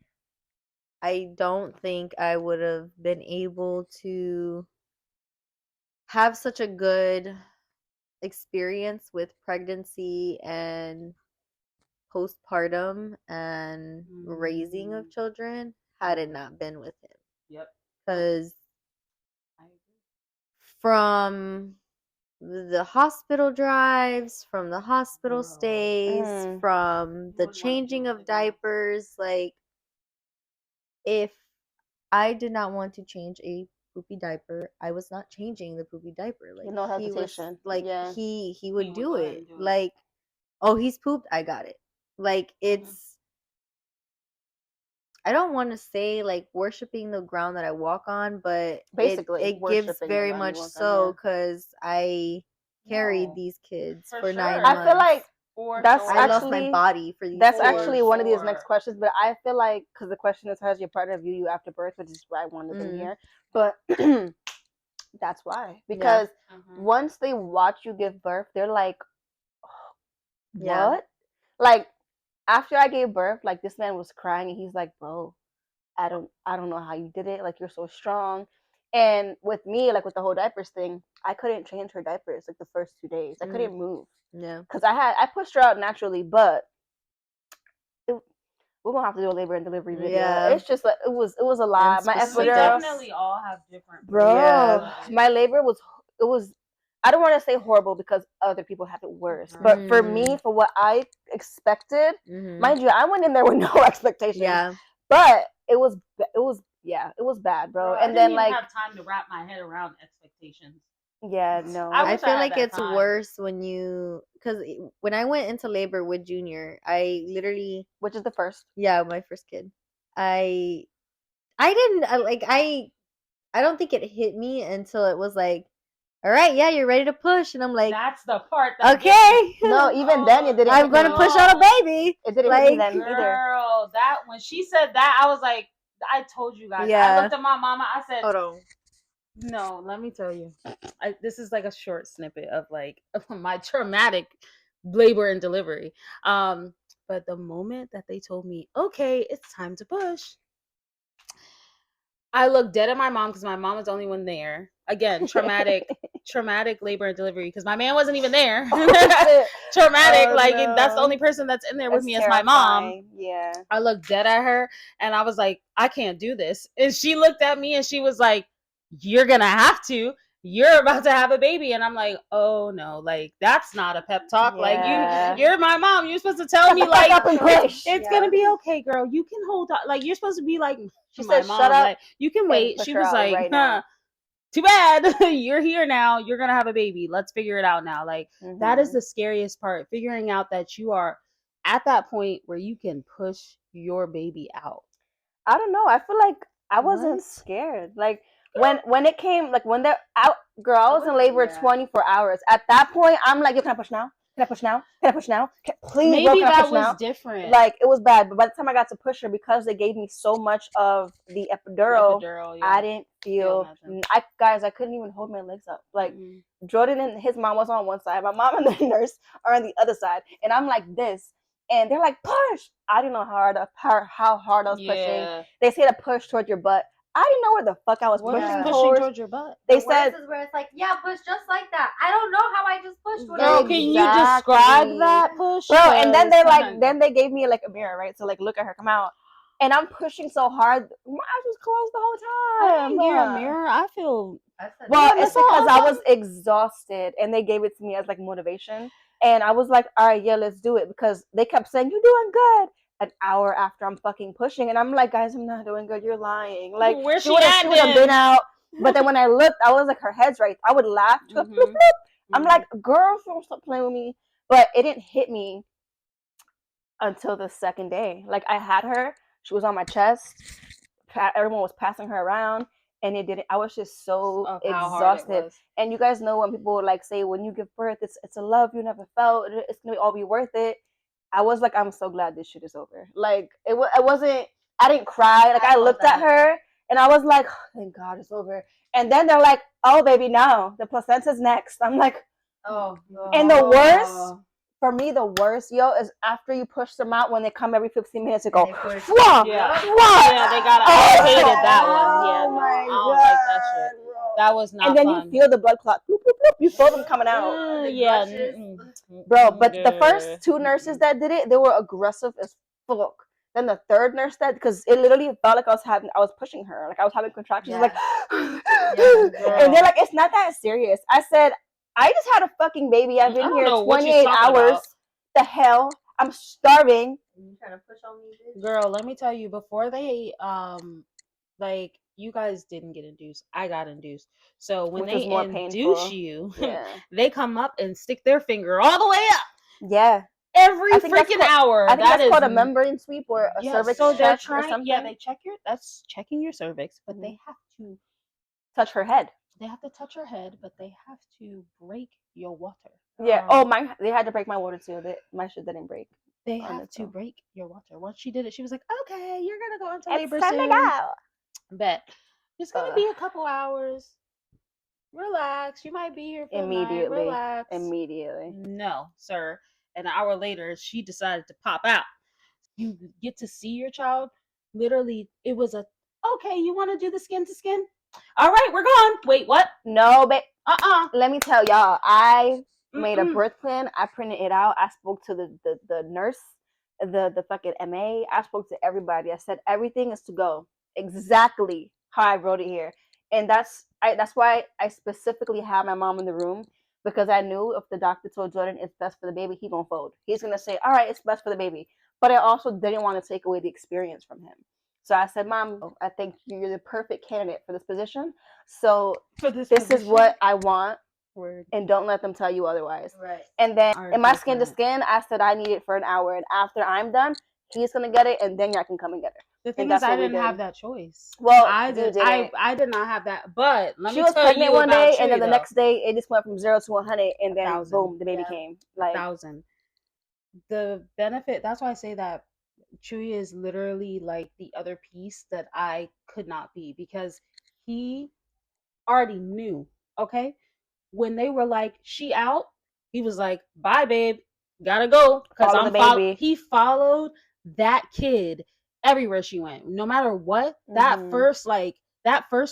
I don't think I would have been able to have such a good experience with pregnancy and postpartum and raising of children had it not been with him. Yep. Because from the hospital drives, from the hospital stays, from the changing of diapers, like, if I did not want to change a poopy diaper, I was not changing the poopy diaper. Like, no hesitation. He would do it. Like, oh, he's pooped, I got it. Like, it's, I don't want to say like worshiping the ground that I walk on, but basically it gives very much so, because I carried these kids for 9 months. I feel like I lost my body for these. That's actually one of these next questions, but I feel like, because the question is, has your partner view you after birth, which is why I wanted them here, but that's why, because once they watch you give birth, they're like, what? Like, after I gave birth, like, this man was crying and he's like, bro, I don't know how you did it. Like, you're so strong. And with me, like, with the whole diapers thing, I couldn't change her diapers like the first 2 days. I couldn't move. Yeah. Because I pushed her out naturally, but we're gonna have to do a labor and delivery video. Yeah. It's just like it was a lot. My epidural. We definitely all have different. Bro, my labor was I don't want to say horrible because other people have it worse, but for me, for what I expected, mind you, I went in there with no expectations. Yeah, but it was bad, bro. And then, like, I didn't have time to wrap my head around expectations. Yeah, no. I feel like it's worse when because when I went into labor with Junior, I literally, which is the first, my first kid, I don't think it hit me until it was like, all right, yeah, you're ready to push, and I'm like, that's the part. Okay. No, even then it didn't. I'm gonna push out a baby. It didn't hit me then either. Girl, that when she said that, I was like, I told you guys. Yeah. I looked at my mama. I said, hold on. No, let me tell you. This is like a short snippet of like my traumatic labor and delivery. But the moment that they told me, okay, it's time to push, I looked dead at my mom because my mom was the only one there. Again, traumatic labor and delivery because my man wasn't even there. Traumatic, no. That's the only person that's in there with me terrifying. As my mom. Yeah. I looked dead at her and I was like, I can't do this. And she looked at me and she was like, you're gonna have to. You're about to have a baby. And I'm like, oh no, like, that's not a pep talk. Yeah. Like, you're my mom. You're supposed to tell me, like, it's gonna be okay, girl. You can hold on. Like, you're supposed to be like, she said, mom, shut up. Like, you can wait. She was like, huh, too bad. You're here now. You're gonna have a baby. Let's figure it out now. Like, that is the scariest part. Figuring out that you are at that point where you can push your baby out. I don't know. I feel like I wasn't scared. Like, when it came, like, when they're out, girl, I was in labor 24 hours. At that point, I'm like, yo, can I push now? Can I push now? Can I push now? Please, maybe bro, can that I push was now? Different. Like, it was bad. But by the time I got to push her, because they gave me so much of the epidural yeah. I didn't feel. I couldn't even hold my legs up. Like, Jordan and his mom was on one side. My mom and the nurse are on the other side. And I'm like this. And they're like, push. I didn't know how hard I was pushing. They say to push toward your butt. I didn't know where the fuck I was pushing towards your butt. They said is where it's like, yeah, push just like that. I don't know how I just pushed. Girl, can you describe that push? Bro, and then they're like, then they gave me like a mirror, right? So like, look at her come out, and I'm pushing so hard, my eyes was closed the whole time. I didn't get a mirror. I feel well, it's because I was exhausted, and they gave it to me as like motivation, and I was like, all right, yeah, let's do it, because they kept saying you're doing good. An hour after I'm fucking pushing, and I'm like, guys, I'm not doing good. You're lying. Like, where's she would have been out. But then when I looked, I was like, her head's right. I would laugh. Bloop, bloop, bloop. I'm like, girl, stop playing with me. But it didn't hit me until the second day. Like, I had her. She was on my chest. Everyone was passing her around. And it didn't. I was just so exhausted. And you guys know when people like say, when you give birth, it's a love you never felt. It's going to all be worth it. I was like, I'm so glad this shit is over. Like, it wasn't, I didn't cry. Like, I looked at her, and I was like, oh, thank God it's over. And then they're like, oh, baby, no, the placenta's next. I'm like, oh. And the worst, for me, the worst, is after you push them out, when they come every 15 minutes to go, yeah, they got I hated that one. Yeah, oh my I don't God, like that shit. bro. That was not And then fun. you feel the blood clot. Bloop, bloop, bloop. You feel them coming out. Yeah. Bro, but the first two nurses that did it, they were aggressive as fuck. Then the third nurse because it literally felt like I was pushing her. Like I was having contractions. Like, and they're like, it's not that serious. I said, I just had a fucking baby. I've been here 28 hours. About. The hell? I'm starving. You trying to push on me, bitch? Girl, let me tell you, before they like, you guys didn't get induced. I got induced. So when they induce you, they come up and stick their finger all the way up. Yeah. Every freaking hour. I think that's called a membrane sweep or a cervix check or something. Yeah, they that's checking your cervix, but they have to touch her head. They have to touch her head, but they have to break your water. Yeah. They had to break my water too. My shit didn't break. They have to break your water. Once she did it, she was like, okay, you're going to go into labor soon. It's time to go. Bet. It's going to be a couple hours. Relax. You might be here for immediately. The night. Relax. Immediately. No, sir. An hour later, she decided to pop out. You get to see your child. Literally, it was okay, you want to do the skin to skin? All right, we're gone. Wait, what? No, babe. Let me tell y'all, I made a birth plan. I printed it out. I spoke to the nurse, the fucking MA. I spoke to everybody. I said everything is to go exactly how I wrote it here, and that's why I specifically had my mom in the room, because I knew if the doctor told Jordan it's best for the baby, he gonna fold. He's gonna say, all right, it's best for the baby. But I also didn't want to take away the experience from him. So I said, Mom, I think you're the perfect candidate for this position. So this is what I want. Word. And don't let them tell you otherwise. Right. And then in my skin to skin, I said I need it for an hour. And after I'm done, he's going to get it, and then y'all can come and get it. The thing is, I didn't have that choice. Well, I did not have that. But let me tell you, she was pregnant one day, and then the next day, it just went from 0 to 100, and then boom, the baby came. Like 1,000. The benefit, that's why I say that Chewy is literally like the other piece that I could not be, because he already knew, okay? When they were like, she out, he was like, bye, babe, gotta go. Because he followed that kid everywhere she went. No matter what, that first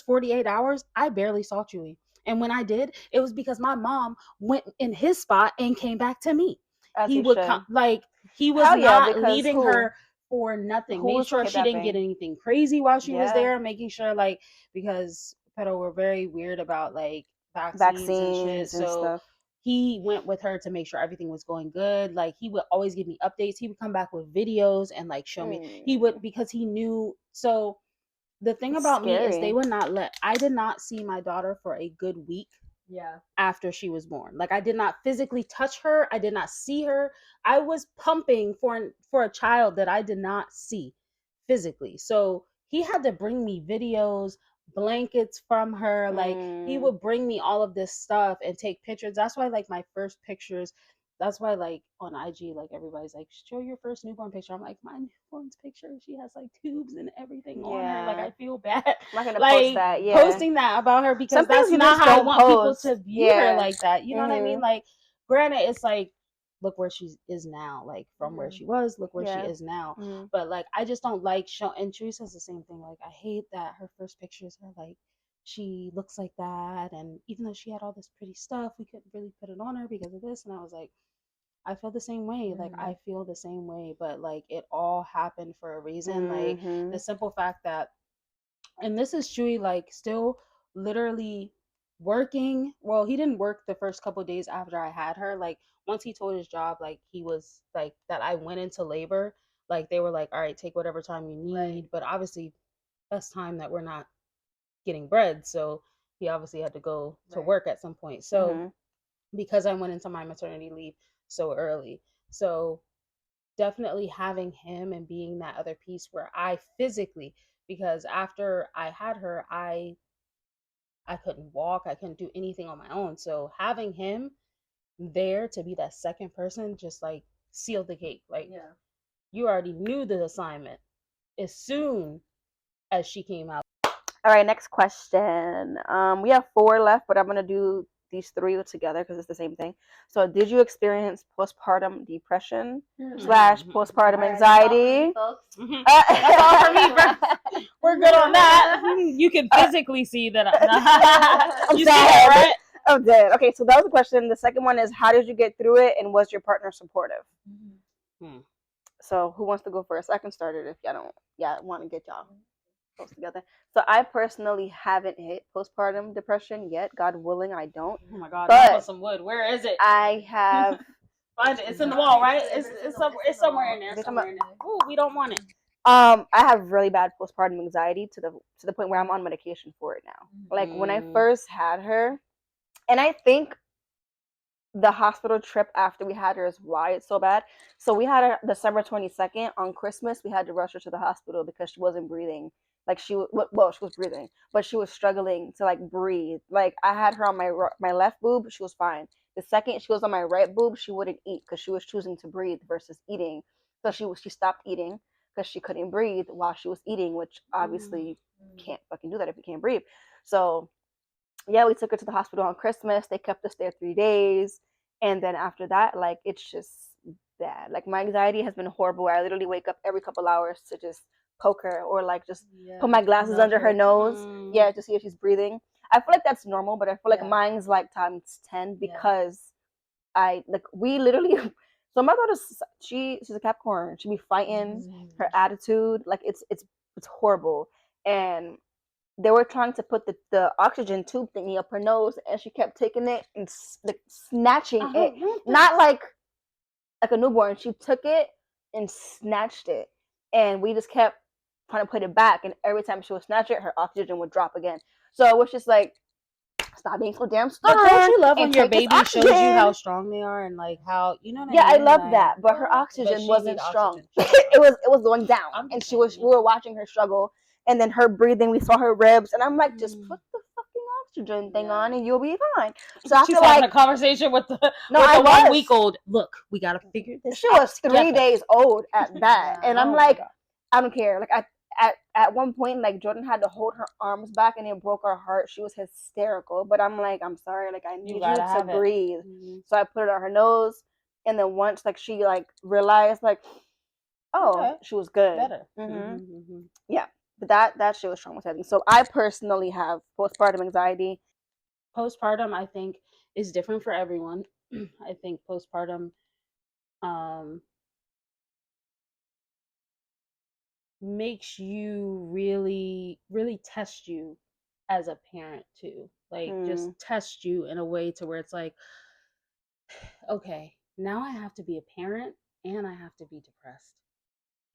48 hours, I barely saw Chewy. And when I did, it was because my mom went in his spot and came back to me. He would come, like, he was not leaving her for nothing. Made sure she didn't get anything crazy while she was there, making sure, like, because Pedo were very weird about like vaccines and shit. So he went with her to make sure everything was going good. Like, he would always give me updates. He would come back with videos and like show me. He would, because he knew. So the thing about me is they would not I did not see my daughter for a good week. Yeah. After she was born. Like, I did not physically touch her. I did not see her. I was pumping for a child that I did not see physically. So he had to bring me videos, blankets from her. Like, he would bring me all of this stuff and take pictures. That's why, like, my first pictures, that's why, like, on IG, like, everybody's like, show your first newborn picture. I'm like, my newborn's picture, she has like tubes and everything on her. Like, I feel bad. I'm not gonna post that. Yeah, posting that about her, because that's not how I want people to view her like that. You know what I mean? Like, granted, it's like, look where she is now, like from where she was, look where she is now. But like I just don't like show, and Chewy says the same thing, like I hate that her first pictures are like she looks like that, and even though she had all this pretty stuff, we couldn't really put it on her because of this. And I was like, I feel the same way. Like I feel the same way, but like it all happened for a reason. Like the simple fact that, and this is Chewy, like still literally working. Well, he didn't work the first couple of days after I had her. Like once he told his job, like he was like that I went into labor, like they were like, all right, take whatever time you need. But obviously that's time that we're not getting bread. So he obviously had to go to work at some point. So because I went into my maternity leave so early. So definitely having him and being that other piece where I physically, because after I had her, I couldn't walk, I couldn't do anything on my own. So having him there to be that second person just like sealed the cake. Like you already knew the assignment as soon as she came out. All right, next question. We have 4 left, but I'm gonna do these 3 together because it's the same thing. So, did you experience postpartum depression / postpartum anxiety? That's all for me, bro. We're good on that. You can physically see that. I'm dead. Right? I'm dead. Okay, so that was the question. The second one is, how did you get through it, and was your partner supportive? So, who wants to go first? I can start it if y'all don't. Yeah, want to get y'all close together. So I personally haven't hit postpartum depression yet. God willing, I don't. Oh my God! But some wood. Where is it? I have. Find it. It's in the wall, right? It's somewhere in there. Somewhere in there. Ooh, we don't want it. I have really bad postpartum anxiety to the point where I'm on medication for it now. Like when I first had her, and I think the hospital trip after we had her is why it's so bad. So we had her December 22nd on Christmas. We had to rush her to the hospital because she wasn't breathing. Like she was breathing, but she was struggling to like breathe. Like I had her on my left boob, she was fine. The second she was on my right boob, she wouldn't eat because she was choosing to breathe versus eating. So she stopped eating because she couldn't breathe while she was eating, which obviously can't fucking do that if you can't breathe. So yeah, we took her to the hospital on Christmas. They kept us there 3 days. And then after that, like, it's just bad. Like, my anxiety has been horrible. I literally wake up every couple hours to just poke her or, like, just put my glasses under her nose. To see if she's breathing. I feel like that's normal, but I feel like mine's, like, times 10 because we literally... So my daughter, she's a Capricorn. She be fighting. Her attitude, like, it's horrible. And they were trying to put the oxygen tube thingy up her nose, and she kept taking it and snatching it. Not like a newborn. She took it and snatched it, and we just kept trying to put it back. And every time she would snatch it, her oxygen would drop again. So it was just like, stop being so damn stubborn. But don't you love when your baby shows you how strong they are and like how you know what I mean? Yeah, I love that. But her oxygen wasn't strong. it was going down, and we were watching her struggle. And then her breathing, we saw her ribs, and I'm like, just put the fucking oxygen thing on, and you'll be fine. So she's having a conversation with the 1 week old. Look, we gotta figure this. She was 3 days old at that, and I'm like, I don't care. Like at one point, like Jordan had to hold her arms back, and it broke her heart. She was hysterical, but I'm like, I'm sorry, like I need you to breathe. So I put it on her nose, and then once like she like realized like, she was good. Better. Yeah. But that shit was traumatizing. So I personally have postpartum anxiety. Postpartum, I think, is different for everyone. I think postpartum makes you really, really test you as a parent too. Like just test you in a way to where it's like, okay, now I have to be a parent and I have to be depressed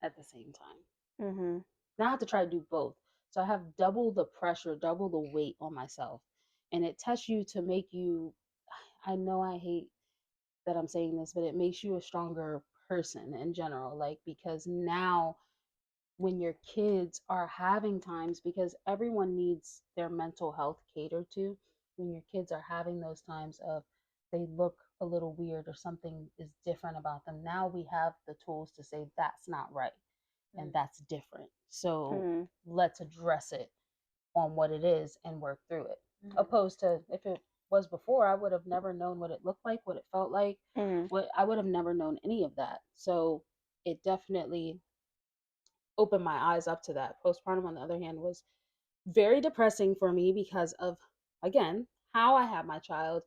at the same time. Now I have to try to do both. So I have double the pressure, double the weight on myself. And it tests you to make you, I know I hate that I'm saying this, but it makes you a stronger person in general. Like, because now when your kids are having times, because everyone needs their mental health catered to, when your kids are having those times of they look a little weird or something is different about them, now we have the tools to say that's not right. And that's different. So let's address it on what it is and work through it. Opposed to if it was before, I would have never known what it looked like, what it felt like. What I would have never known any of that. So it definitely opened my eyes up to that. Postpartum, on the other hand, was very depressing for me because of, again, how I had my child,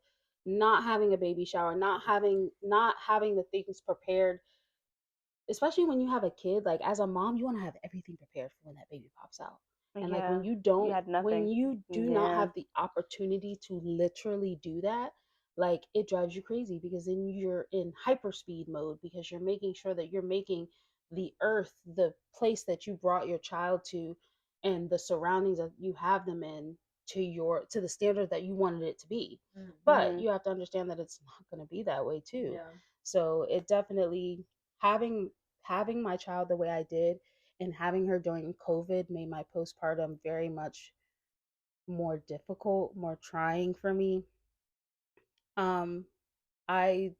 not having a baby shower, not having the things prepared, especially when you have a kid. Like, as a mom, you want to have everything prepared for when that baby pops out. And like when you don't, when you do not have the opportunity to literally do that, like, it drives you crazy, because then you're in hyperspeed mode, because you're making sure that you're making the earth, the place that you brought your child to, and the surroundings that you have them in, to the standard that you wanted it to be. But you have to understand that it's not going to be that way too. So it definitely, having my child the way I did, and having her during COVID, made my postpartum very much more difficult, more trying for me. I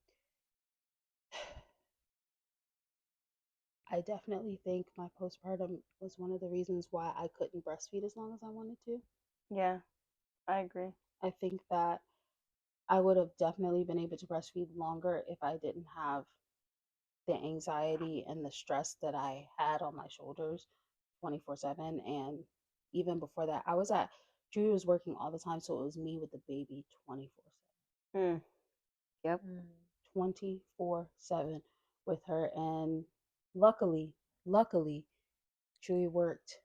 I definitely think my postpartum was one of the reasons why I couldn't breastfeed as long as I wanted to. Yeah, I agree. I think that I would have definitely been able to breastfeed longer if I didn't have the anxiety and the stress that I had on my shoulders 24/7. And even before that, Julie was working all the time, so it was me with the baby 24/7. Yep. 24/7 with her. And luckily, Julie worked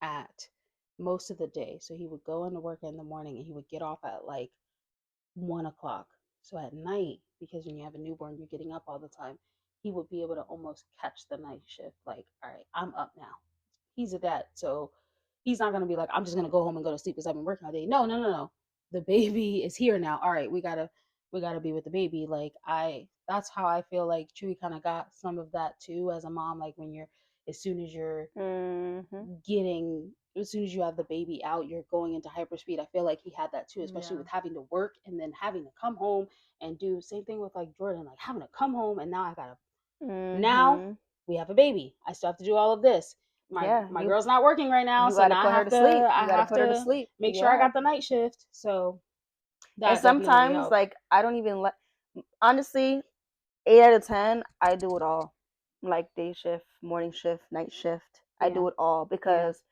at most of the day. So he would go into work in the morning and he would get off at like 1 o'clock. So at night, because when you have a newborn, you're getting up all the time, he would be able to almost catch the night shift. Like, all right, I'm up now. He's a dad, so he's not gonna be like, I'm just gonna go home and go to sleep because I've been working all day. No. The baby is here now. All right, we gotta be with the baby. Like, that's how I feel like Chewy kind of got some of that too as a mom. Like, when you're, as soon as you're as soon as you have the baby out, you're going into hyperspeed. I feel like he had that too, especially with having to work and then having to come home and do same thing with like Jordan, like having to come home, and now I gotta now we have a baby. I still have to do all of this. My girl's not working right now, so now I have to sleep. I have put her to to sleep. make sure I got the night shift. So that and sometimes, like, I don't even honestly, 8 out of 10, I do it all. Like day shift, morning shift, night shift. I do it all because,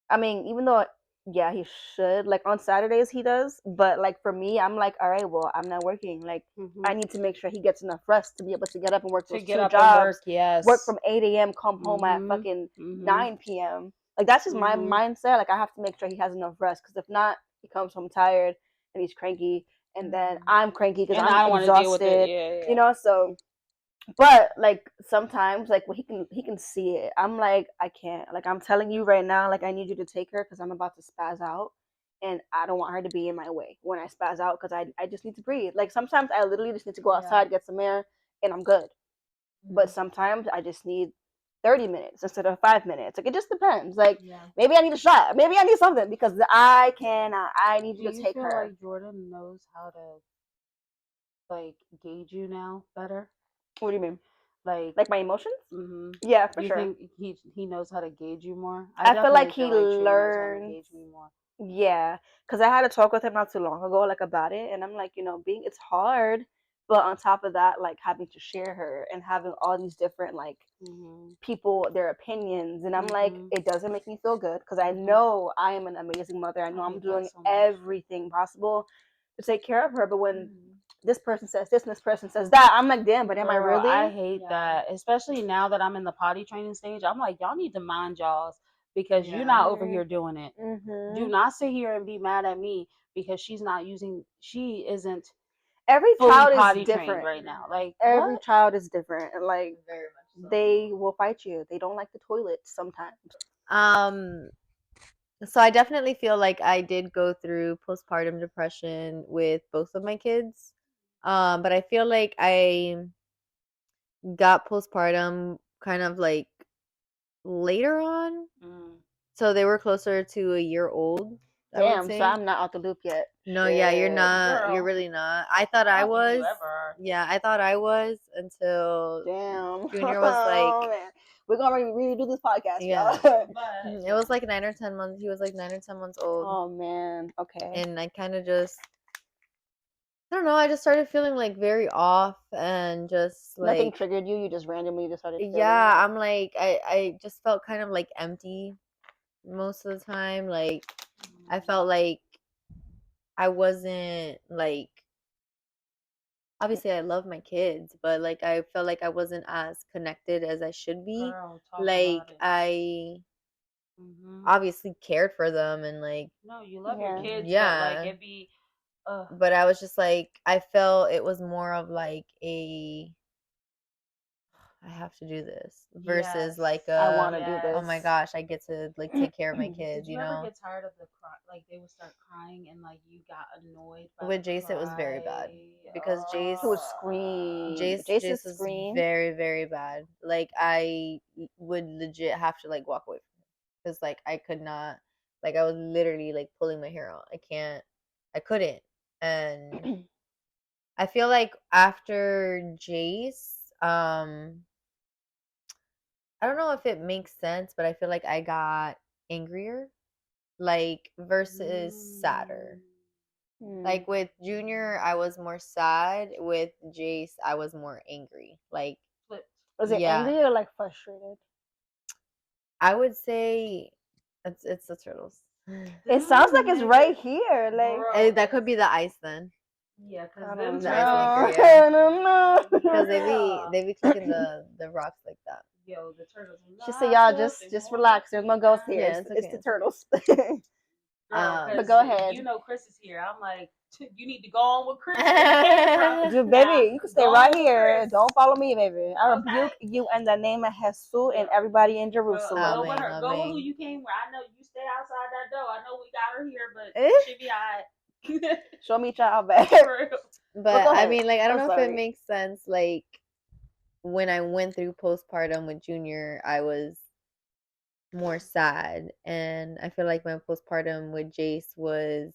I mean, even though, yeah, he should, like, on Saturdays he does, but like for me, I'm like, all right, well, I'm not working. Like, I need to make sure he gets enough rest to be able to get up and work those 2 jobs. Work from 8 a.m., come home at fucking 9 p.m. Like, that's just my mindset. Like, I have to make sure he has enough rest, because if not, he comes home tired and he's cranky, and then I'm cranky because I'm exhausted. You know, so. But like sometimes, like, when he can see it, I'm like, I can't. Like, I'm telling you right now, like, I need you to take her because I'm about to spaz out, and I don't want her to be in my way when I spaz out, because I just need to breathe. Like, sometimes I literally just need to go outside, get some air, and I'm good. But sometimes I just need 30 minutes instead of 5 minutes. Like, it just depends. Like, maybe I need a shot. Maybe I need something, because I cannot. I need you to take her. Do you feel like Jordan knows how to, like, gauge you now better? What do you mean? Like my emotions? Yeah, for sure. You think he knows how to gauge you more? I feel like he learns. Gauge me more. Yeah, because I had a talk with him not too long ago, like, about it, and I'm like, it's hard, but on top of that, like, having to share her and having all these different, like, people, their opinions, and I'm like, it doesn't make me feel good, because I know I am an amazing mother. I know I'm doing everything possible to take care of her, but when this person says this and this person says that, I'm like, damn, but am I really? I hate that, especially now that I'm in the potty training stage. I'm like, y'all need to mind y'all's, because you're not over here doing it. Do not sit here and be mad at me because she isn't. Every child is different right now. Like, every child is different, and like, very much so. They will fight you. They don't like the toilet sometimes. So I definitely feel like I did go through postpartum depression with both of my kids. But I feel like I got postpartum kind of like later on. So they were closer to a year old. Damn, so I'm not out the loop yet. No, yeah, you're not. Girl. You're really not. I thought I was. Yeah, I thought I was until Junior was like, we're gonna really do this podcast. Yeah. It was like 9 or 10 months. He was like 9 or 10 months old. Oh man. Okay. And I kind of just I don't know. I just started feeling like very off and just like nothing triggered you. You just randomly just started feeling yeah. it. I'm like I just felt kind of like empty most of the time. Like I felt like I wasn't like obviously I love my kids, but like I felt like I wasn't as connected as I should be. Girl, talk Like about it. I obviously cared for them and like no, you love Yeah. your kids, yeah. but like it be But I was just like I felt it was more of like a I have to do this versus yes. like I want to yes. do this. oh my gosh, I get to like take care of my kids, Did you you ever know. get tired of the cry? Like they would start crying and like you got annoyed by With the Jace, it was very bad cry? because Jace He would scream. Jace was scream. very very bad. Like I would legit have to like walk away from him because like I could not like I was literally like pulling my hair out. I couldn't. And I feel like after Jace, I don't know if it makes sense, but I feel like I got angrier, like versus sadder. Like with Junior, I was more sad. With Jace, I was more angry. Like, was it yeah. angry or like frustrated? I would say it's the turtles. It sounds like it's right here. Like that could be the ice then. Yeah, because I them don't The know. ice maker, I yeah. don't know. Because they be clicking the rocks like that. Yo, the turtles. She said, "Y'all just relax. There's no ghosts here. Yeah, it's, it's it's okay. the turtles." But go ahead. You know Chris is here. I'm like, you need to go on with Chris. Camera. Dude, baby, you can stay right here. Chris. Don't follow me, baby. I rebuke you in the name of Jesus and everybody in Jerusalem. Go with her. Go with who you came with. I know you stay outside that door. I know we got her here, but she be alright. Show me child back. But I mean, like, I don't know if it makes sense. Like, when I went through postpartum with Junior, I was more sad, and I feel like my postpartum with Jace was,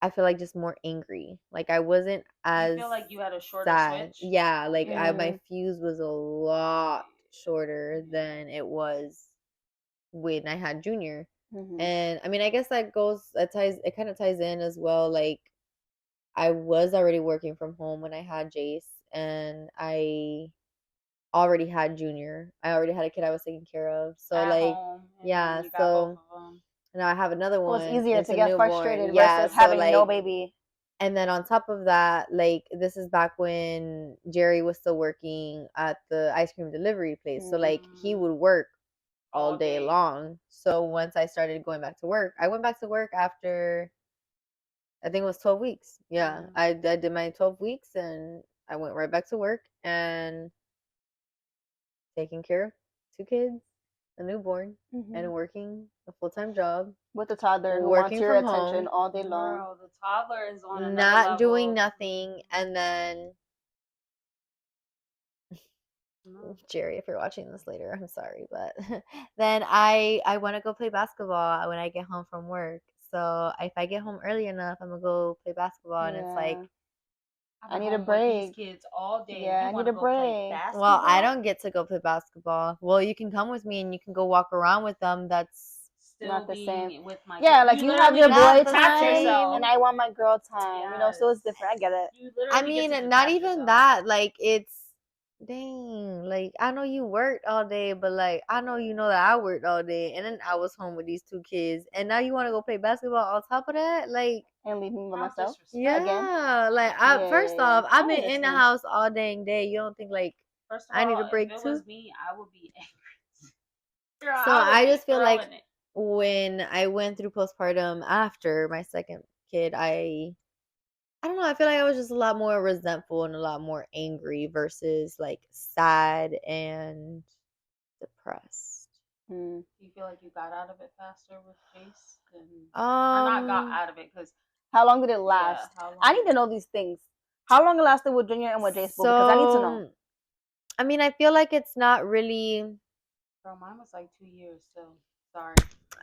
I feel like just more angry. Like I wasn't as you feel like you had a shorter sad. switch? Yeah, like my fuse was a lot shorter than it was when I had Junior. And I mean, I guess it kind of ties in as well. Like I was already working from home when I had Jace, and I already had Junior. I already had a kid I was taking care of. So at like, home, yeah. So now I have another one. Well, it's easier it's to a get newborn. frustrated versus having like, no baby. And then on top of that, like this is back when Jerry was still working at the ice cream delivery place. So like he would work all day long. So once I started going back to work, I went back to work after I think it was 12 weeks. Yeah. I did my 12 weeks and I went right back to work and taking care of 2 kids, a newborn, and working a full-time job with the toddler who working wants your from attention home. all day long. Girl, the toddler is on another Not level. doing nothing, and then Jerry, if you're watching this later, I'm sorry, but then I want to go play basketball when I get home from work. So if I get home early enough, I'm gonna go play basketball, and it's like I need a break. With these kids all day. Yeah, I need a break. Well, I don't get to go play basketball. Well, you can come with me and you can go walk around with them. That's still not the same. With my yeah, like you have your boy time, and I want my girl time. Yes. You know, so it's different. I get it. I mean, not even that. Like it's dang. Like I know you worked all day, but like I know you know that I worked all day, and then I was home with these 2 kids, and now you want to go play basketball on top of that, like. And leave me by myself. Yeah, again? like first off, I've been in the house all dang day. You don't think like first of I all, need a break if it too? was me, I would be angry. Girl, So I just feel like when I went through postpartum after my second kid, I don't know. I feel like I was just a lot more resentful and a lot more angry versus like sad and depressed. Do you feel like you got out of it faster with Jace? Or not got out of it because. How long did it last? I need to know these things. How long it lasted with Junior and with Jace? Because I need to know. I mean, I feel like it's not really. Girl, mine was like 2 years, so sorry.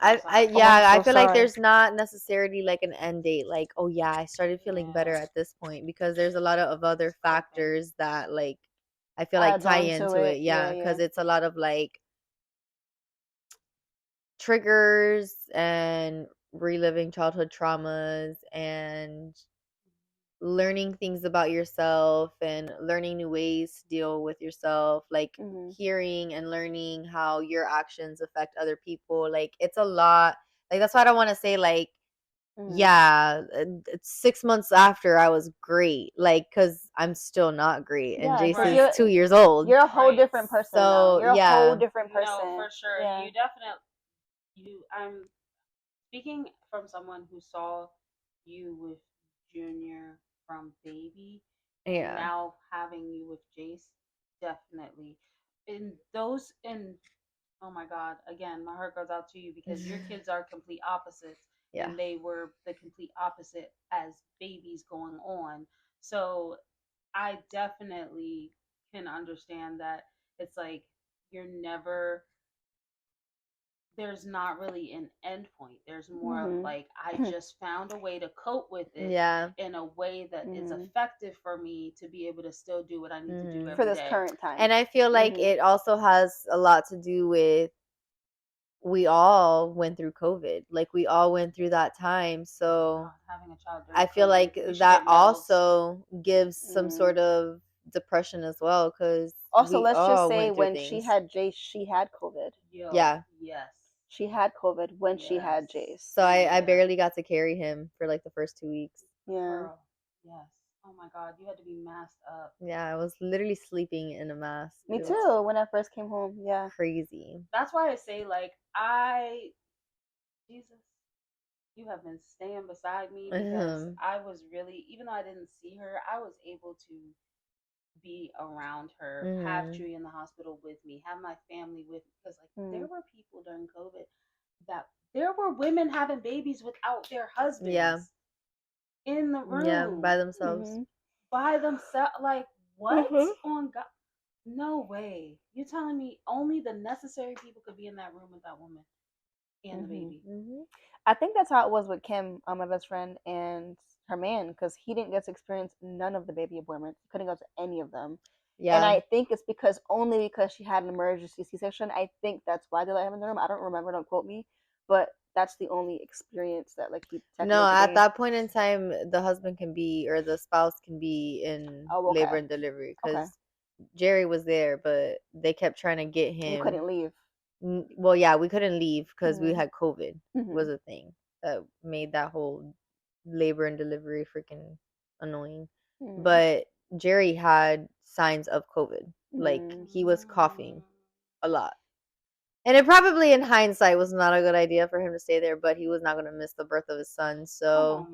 I feel like there's not necessarily like an end date. Like, oh yeah, I started feeling better at this point because there's a lot of other factors that like I feel like tie into it. Yeah, because it's a lot of like triggers and reliving childhood traumas and learning things about yourself and learning new ways to deal with yourself, like hearing and learning how your actions affect other people. Like, it's a lot. Like, that's why I don't want to say, like, yeah, it's 6 months after I was great, like, because I'm still not great, and Jason's 2 years old. You're a whole different person. So you're a whole different person. No, for sure. Yeah. You definitely. I'm speaking from someone who saw you with Junior from baby, and now having you with Jace, definitely. Oh my God, again, my heart goes out to you because your kids are complete opposites. Yeah. And they were the complete opposite as babies going on. So I definitely can understand that it's like there's not really an end point. There's more of like, I just found a way to cope with it in a way that is effective for me to be able to still do what I need to do every for this day. current time. And I feel like it also has a lot to do with, we all went through COVID. Like, we all went through that time. So having a child I feel COVID, like that also gives some sort of depression as well. Because also, let's just say when she had Jace, she had COVID. Yeah. Yes. She had COVID when she had Jace. So I barely got to carry him for like the first 2 weeks. Yeah. Girl. Yes. Oh my God, you had to be masked up. Yeah, I was literally sleeping in a mask. Me too, when I first came home. Yeah. Crazy. That's why I say, like, Jesus, you have been staying beside me because I was really, even though I didn't see her, I was able to be around her, have Chewy in the hospital with me, have my family with me. Because, like, there were people during COVID that there were women having babies without their husbands in the room. Yeah, by themselves. By themselves. Like, what? On God? No way. You're telling me only the necessary people could be in that room with that woman and the baby? I think that's how it was with Kim, my best friend, and her man, because he didn't get to experience none of the baby appointments. He couldn't go to any of them. Yeah. And I think it's only because she had an emergency C-section. I think that's why they let him in the room. I don't remember, don't quote me, but that's the only experience that, like, he No, at that point in time, the husband can be, or the spouse can be in labor and delivery, because Jerry was there, but they kept trying to get him. You couldn't leave. Well, yeah, we couldn't leave because we had COVID was a thing that made that whole labor and delivery freaking annoying. But Jerry had signs of COVID. Like, he was coughing a lot. And it probably, in hindsight, was not a good idea for him to stay there, but he was not going to miss the birth of his son. So,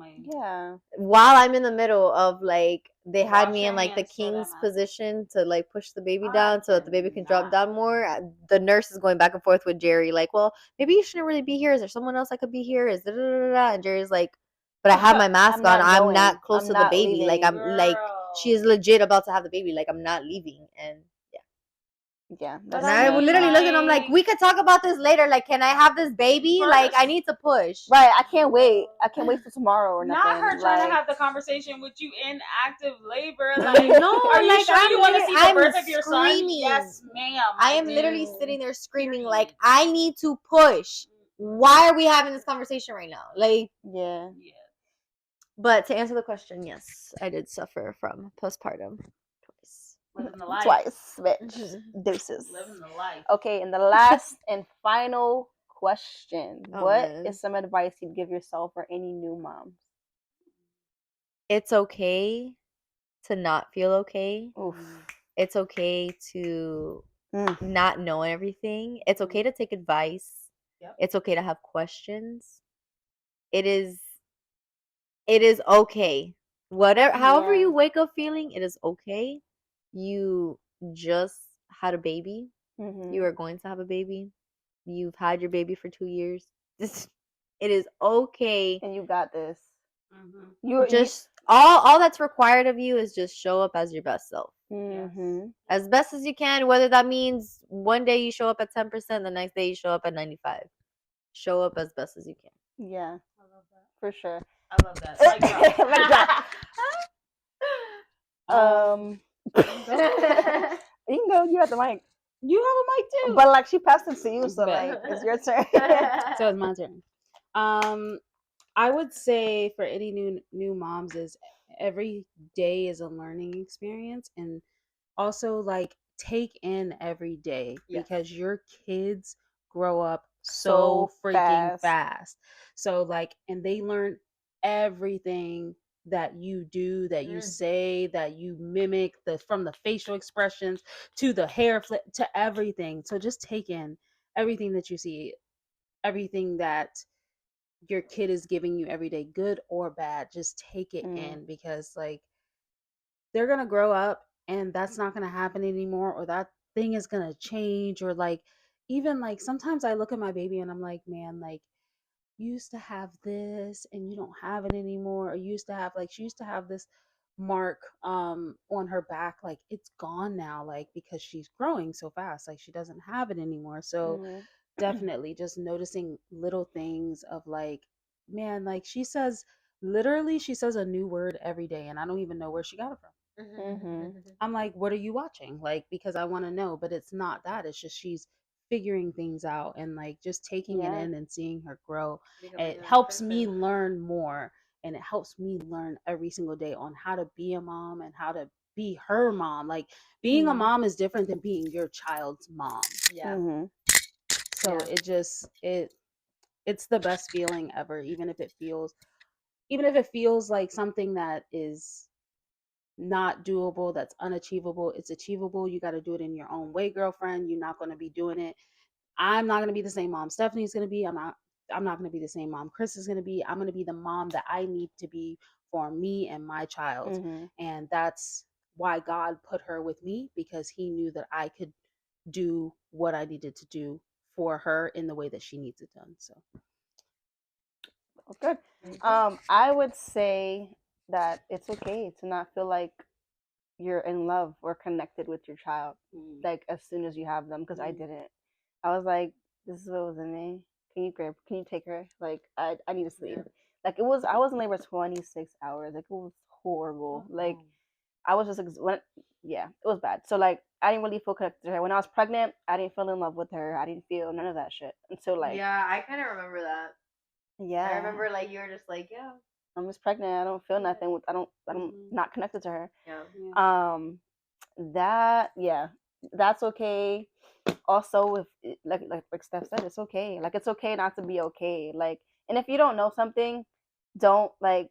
while I'm in the middle of, like, they had me in, like, the king's position to, like, push the baby down so that the baby can drop down more, the nurse is going back and forth with Jerry, like, well, maybe you shouldn't really be here. Is there someone else that could be here? Is da-da-da-da-da? And Jerry's like, but I have my mask on. I'm not close to the baby. Leaving. Like, I'm, like, she is legit about to have the baby. Like, I'm not leaving. And, yeah. And I would literally look and I'm like, we could talk about this later. Like, can I have this baby? Like, I need to push. Right. I can't wait. I can't wait till tomorrow or nothing. Not her trying to have the conversation with you in active labor. Like, no, are you sure you want to see the birth of your son? Yes, ma'am. I am literally sitting there screaming, like, I need to push. Why are we having this conversation right now? Like, yeah. But to answer the question, yes, I did suffer from postpartum. Living the life. Twice, bitch. Deuces. Living the life. Okay, and the last and final question. What is some advice you'd give yourself or any new moms? It's okay to not feel okay. Oof. It's okay to not know everything. It's okay to take advice. Yep. It's okay to have questions. It is okay. However you wake up feeling, it is okay. You just had a baby. You are going to have a baby. You've had your baby for 2 years. It is okay. And you got this. All that's required of you is just show up as your best self. As best as you can, whether that means one day you show up at 10%, the next day you show up at 95%. Show up as best as you can. Yeah. I love that. For sure. I love that. Like that. You can go. You have the mic. You have a mic too. But, like, she passed it to you, so like, it's your turn. So it's my turn. I would say for any new moms is every day is a learning experience, and also like take in every day because your kids grow up so freaking fast. So like, and they learn everything that you do, that you say, that you mimic, from the facial expressions to the hair flip to everything. So just take in everything that you see, everything that your kid is giving you every day, good or bad. Just take it in, because like they're gonna grow up and that's not gonna happen anymore, or that thing is gonna change, or like even like sometimes I look at my baby and I'm like, man, like you used to have this and you don't have it anymore, or you used to have, like, she used to have this mark on her back, like it's gone now, like because she's growing so fast, like she doesn't have it anymore. So definitely just noticing little things of like, man, like she says, literally she says a new word every day and I don't even know where she got it from. I'm like, what are you watching? Like, because I want to know, but it's not that. It's just she's figuring things out, and like just taking it in and seeing her grow. It helps me learn more, and it helps me learn every single day on how to be a mom and how to be her mom. Like being a mom is different than being your child's mom. So it just it's the best feeling ever, even if it feels like something that is not doable, that's unachievable. It's achievable. You got to do it in your own way, girlfriend. You're not going to be doing it. I'm not going to be the same mom Stephanie's going to be. I'm not going to be the same mom Chris is going to be. I'm going to be the mom that I need to be for me and my child. And that's why God put her with me, because he knew that I could do what I needed to do for her in the way that she needs it done. So good. I would say that it's okay to not feel like you're in love or connected with your child like as soon as you have them, because I didn't. I was like, this is what was in me. Can you take her? Like I need to sleep. Like I was in labor 26 hours. Like it was horrible. Like I was just it was bad. So like I didn't really feel connected to her. When I was pregnant, I didn't feel in love with her. I didn't feel none of that shit until like I kind of remember that. Yeah, I remember like you were just like, yeah, I'm just pregnant. I don't feel nothing. I'm not connected to her. That's okay. Also, if like Steph said, it's okay. Like it's okay not to be okay. Like, and if you don't know something, don't like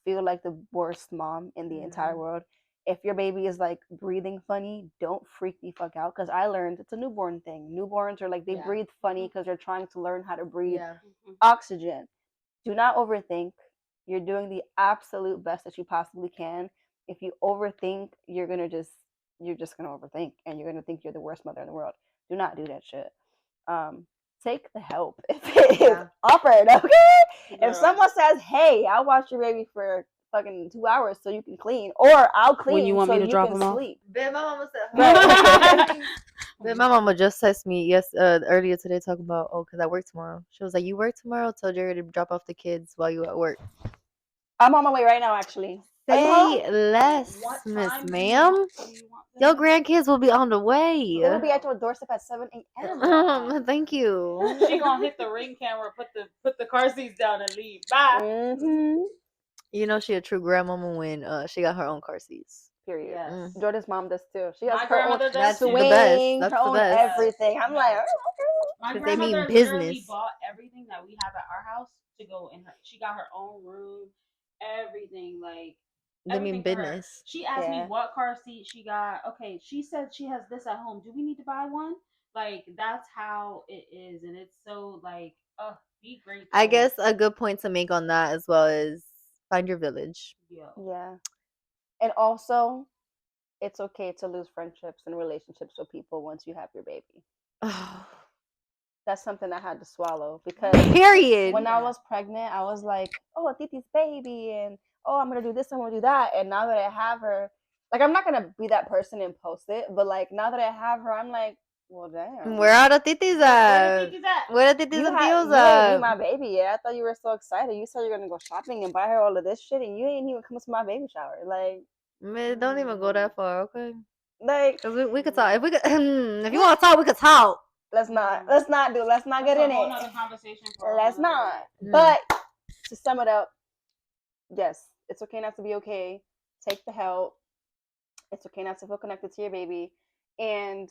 feel like the worst mom in the entire world. If your baby is like breathing funny, don't freak the fuck out, because I learned it's a newborn thing. Newborns are like they breathe funny because they're trying to learn how to breathe oxygen. Do not overthink. You're doing the absolute best that you possibly can. If you overthink, you're just gonna overthink, and you're gonna think you're the worst mother in the world. Do not do that shit. Take the help if it is offered, okay? If someone says, hey, I'll watch your baby for fucking 2 hours so you can clean, or I'll clean when you want so me to you drop can them sleep. But my mama said, Right. But my mama just texted me earlier today talking about, because I work tomorrow. She was like, you work tomorrow? Tell Jerry to drop off the kids while you at work. I'm on my way right now, actually. Say less, Miss Ma'am. Your grandkids will be on the way. They will be at your doorstep at 7 a.m. Thank you. She gonna hit the ring camera, put the car seats down, and leave. Bye. You know she a true grandmama when she got her own car seats. Period. Yes. Jordan's mom does too. She has My her own grandmother does swing, too. The best. That's her the own best. everything. I'm like, my they grandmother mean literally business. bought everything that we have at our house to go in her. She got her own room, everything like. They mean business. She asked me what car seat she got. Okay, she said she has this at home. Do we need to buy one? Like that's how it is, and it's so like, be grateful. I guess a good point to make on that as well is find your village. Yeah, and also, it's okay to lose friendships and relationships with people once you have your baby. That's something I had to swallow, because when I was pregnant, I was like, oh, Titi's baby, and oh, I'm gonna do this, I'm gonna do that, and now that I have her, like I'm not gonna be that person and post it, but like now that I have her, I'm like, well, damn. Where are the titis at? Where the titis and deals at? You ain't my baby yet. I thought you were so excited. You said you're gonna go shopping and buy her all of this shit, and you ain't even come to my baby shower. Like, man, don't even go that far, okay? Like, cause we could talk. If we could, if you want to talk, we could talk. Let's not get in it. Let's not. But to sum it up, yes, it's okay not to be okay. take the help. It's okay not to feel connected to your baby. And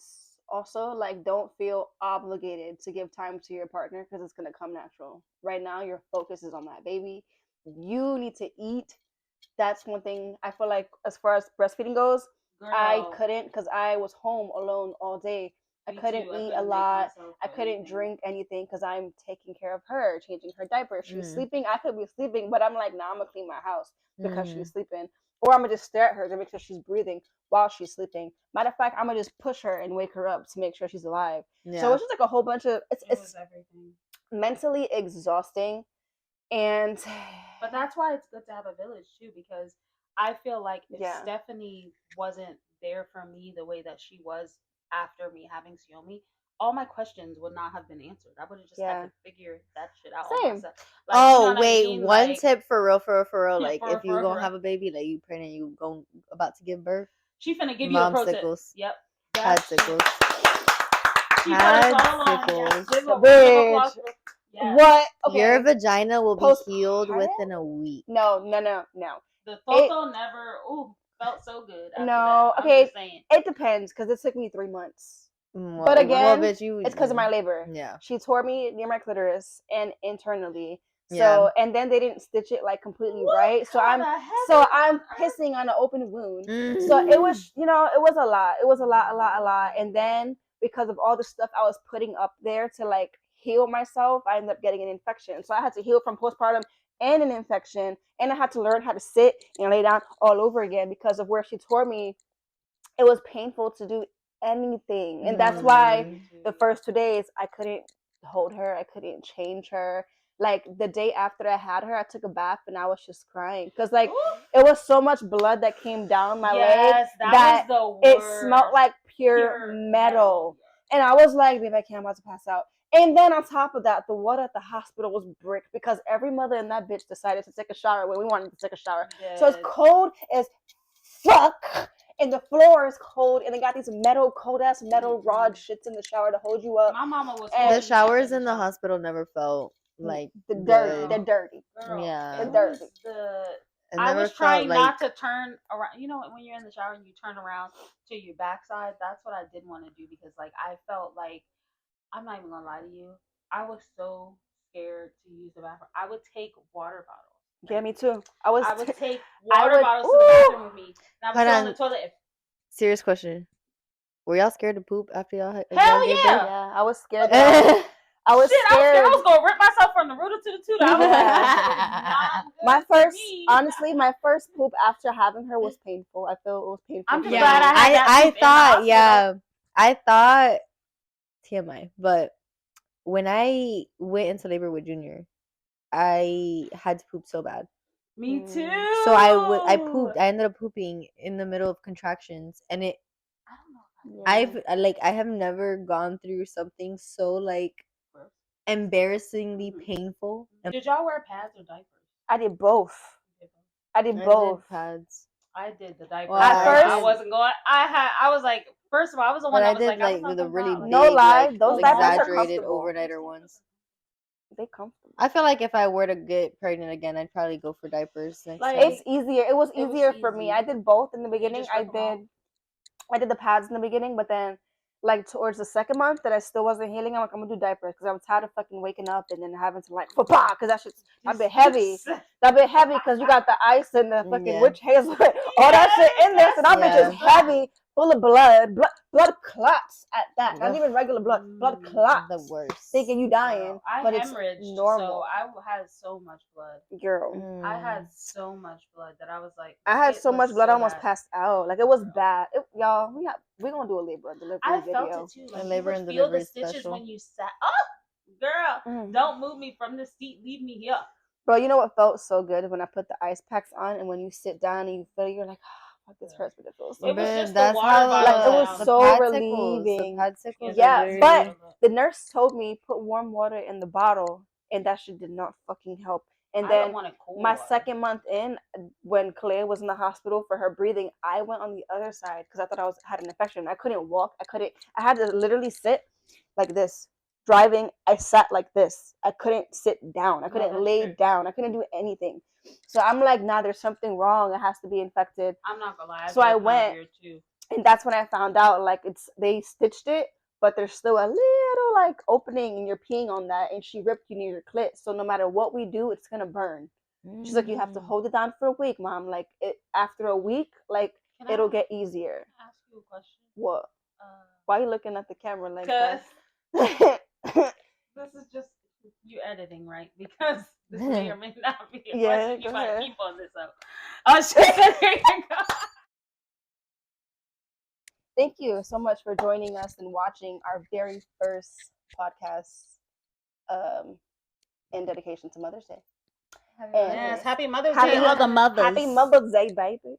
also, like, don't feel obligated to give time to your partner because it's going to come natural. Right now, your focus is on that baby. You need to eat. That's one thing I feel like as far as breastfeeding goes, girl, I couldn't because I was home alone all day. I couldn't eat a lot. I couldn't drink anything because I'm taking care of her, changing her diaper. She's sleeping. I could be sleeping, but I'm like, nah, I'm going to clean my house because she's sleeping. Or I'm going to just stare at her to make sure she's breathing while she's sleeping. Matter of fact, I'm going to just push her and wake her up to make sure she's alive. Yeah. So it's just like a whole bunch of, it's everything. Mentally exhausting. But that's why it's good to have a village too, because I feel like if Stephanie wasn't there for me the way that she was after me having Xiaomi, all my questions would not have been answered. I would have just had to figure that shit out on myself. Like, wait, one tip for real. Like, if you gonna have a baby, like you pregnant, you about to give birth, she finna give you a pro tip. Yep. Hadsickles. Bitch. Yeah. What? Okay. Your vagina will be healed within a week. No. The photo never felt so good. No, that. Okay. It depends because it took me 3 months. But again, it's because of my labor. Yeah. She tore me near my clitoris and internally. So and then they didn't stitch it like completely right. So I'm pissing on an open wound. Mm-hmm. So it was, it was a lot. It was a lot. And then because of all the stuff I was putting up there to like heal myself, I ended up getting an infection. So I had to heal from postpartum and an infection, and I had to learn how to sit and lay down all over again because of where she tore me. It was painful to do anything, and that's why the first 2 days I couldn't hold her, I couldn't change her. Like the day after I had her, I took a bath and I was just crying because like it was so much blood that came down my leg that was the worst. It smelled like pure metal. And I was like, babe, I'm about to pass out. And then on top of that, the water at the hospital was brick because every mother in that bitch decided to take a shower when we wanted to take a shower. Yes. So it's cold as fuck. And the floor is cold, and they got these cold ass metal rod shits in the shower to hold you up. My mama was. The showers in the hospital never felt like they're dirty. Girl, yeah, they're dirty. I was trying not to turn around. You know, when you're in the shower and you turn around to your backside, that's what I didn't want to do because, like, I felt like I'm not even gonna lie to you. I was so scared to use the bathroom. I would take water bottles. Yeah, me too. I would take water bottles to the bathroom with me. And I would sit on the toilet. Serious question. Were y'all scared to poop after y'all? Hell yeah! Yeah, I was scared. I was scared. I was gonna rip myself from the rooter to the tutor. I was like, my first poop after having her was painful. I feel it was painful. I'm just glad I had that I thought TMI, but when I went into labor with Junior, I had to poop so bad. Me too. So I pooped. I ended up pooping in the middle of contractions, and I don't know. I have never gone through something so like embarrassingly painful. Did y'all wear pads or diapers? I did both. I did pads. I did the diapers. Well, at first, I wasn't going. I was like, first of all, I was the one that was like the really big, no lie, like, those exaggerated overnighter ones. They comfortable. I feel like if I were to get pregnant again, I'd probably go for diapers next time. It's easier. It was easier for me. I did both in the beginning. I did the pads in the beginning, but then like towards the second month that I still wasn't healing, I'm like, I'm gonna do diapers because I'm tired of fucking waking up and then having to like because that shit's a bit heavy. That bit heavy because you got the ice and the fucking witch hazel, all that shit in there. So that bitch is heavy, full of blood clots at that. Not even regular blood clots. The worst. Thinking you dying, but it's normal. So I had so much blood, girl. I had so much blood that I was like, I had so much blood, I almost passed out. Like it was bad, y'all. We're gonna do a labor and delivery video. I felt it too. Like, labor and feel delivery the stitches special. when you sat. Oh, girl, don't move me from the seat. Leave me here. Bro, you know what felt so good when I put the ice packs on and when you sit down and you feel you're like, oh, fuck, this hurts, but it feels so good. It was just that's the water how, like, it was so relieving. Yeah, but the nurse told me put warm water in the bottle, and that shit did not fucking help. And then my second month in, when Claire was in the hospital for her breathing, I went on the other side because I thought I had an infection. I couldn't walk. I had to literally sit like this driving, I sat like this. I couldn't sit down. I couldn't lay down. I couldn't do anything. So I'm like, nah, there's something wrong. It has to be infected. I'm not gonna lie. So I went, and that's when I found out, like, they stitched it, but there's still a little, like, opening, and you're peeing on that, and she ripped you near your clit. So no matter what we do, it's gonna burn. She's like, you have to hold it down for a week, Mom. Like, after a week, like, it'll get easier. Ask you a question. What? Why are you looking at the camera like that? This is just you editing, right? Because this may or may not be a question you might keep on this up. Oh, shit. There you go. Thank you so much for joining us and watching our very first podcast in dedication to Mother's Day. Yes, happy Mother's Day, all the mothers. Happy Mother's Day, baby.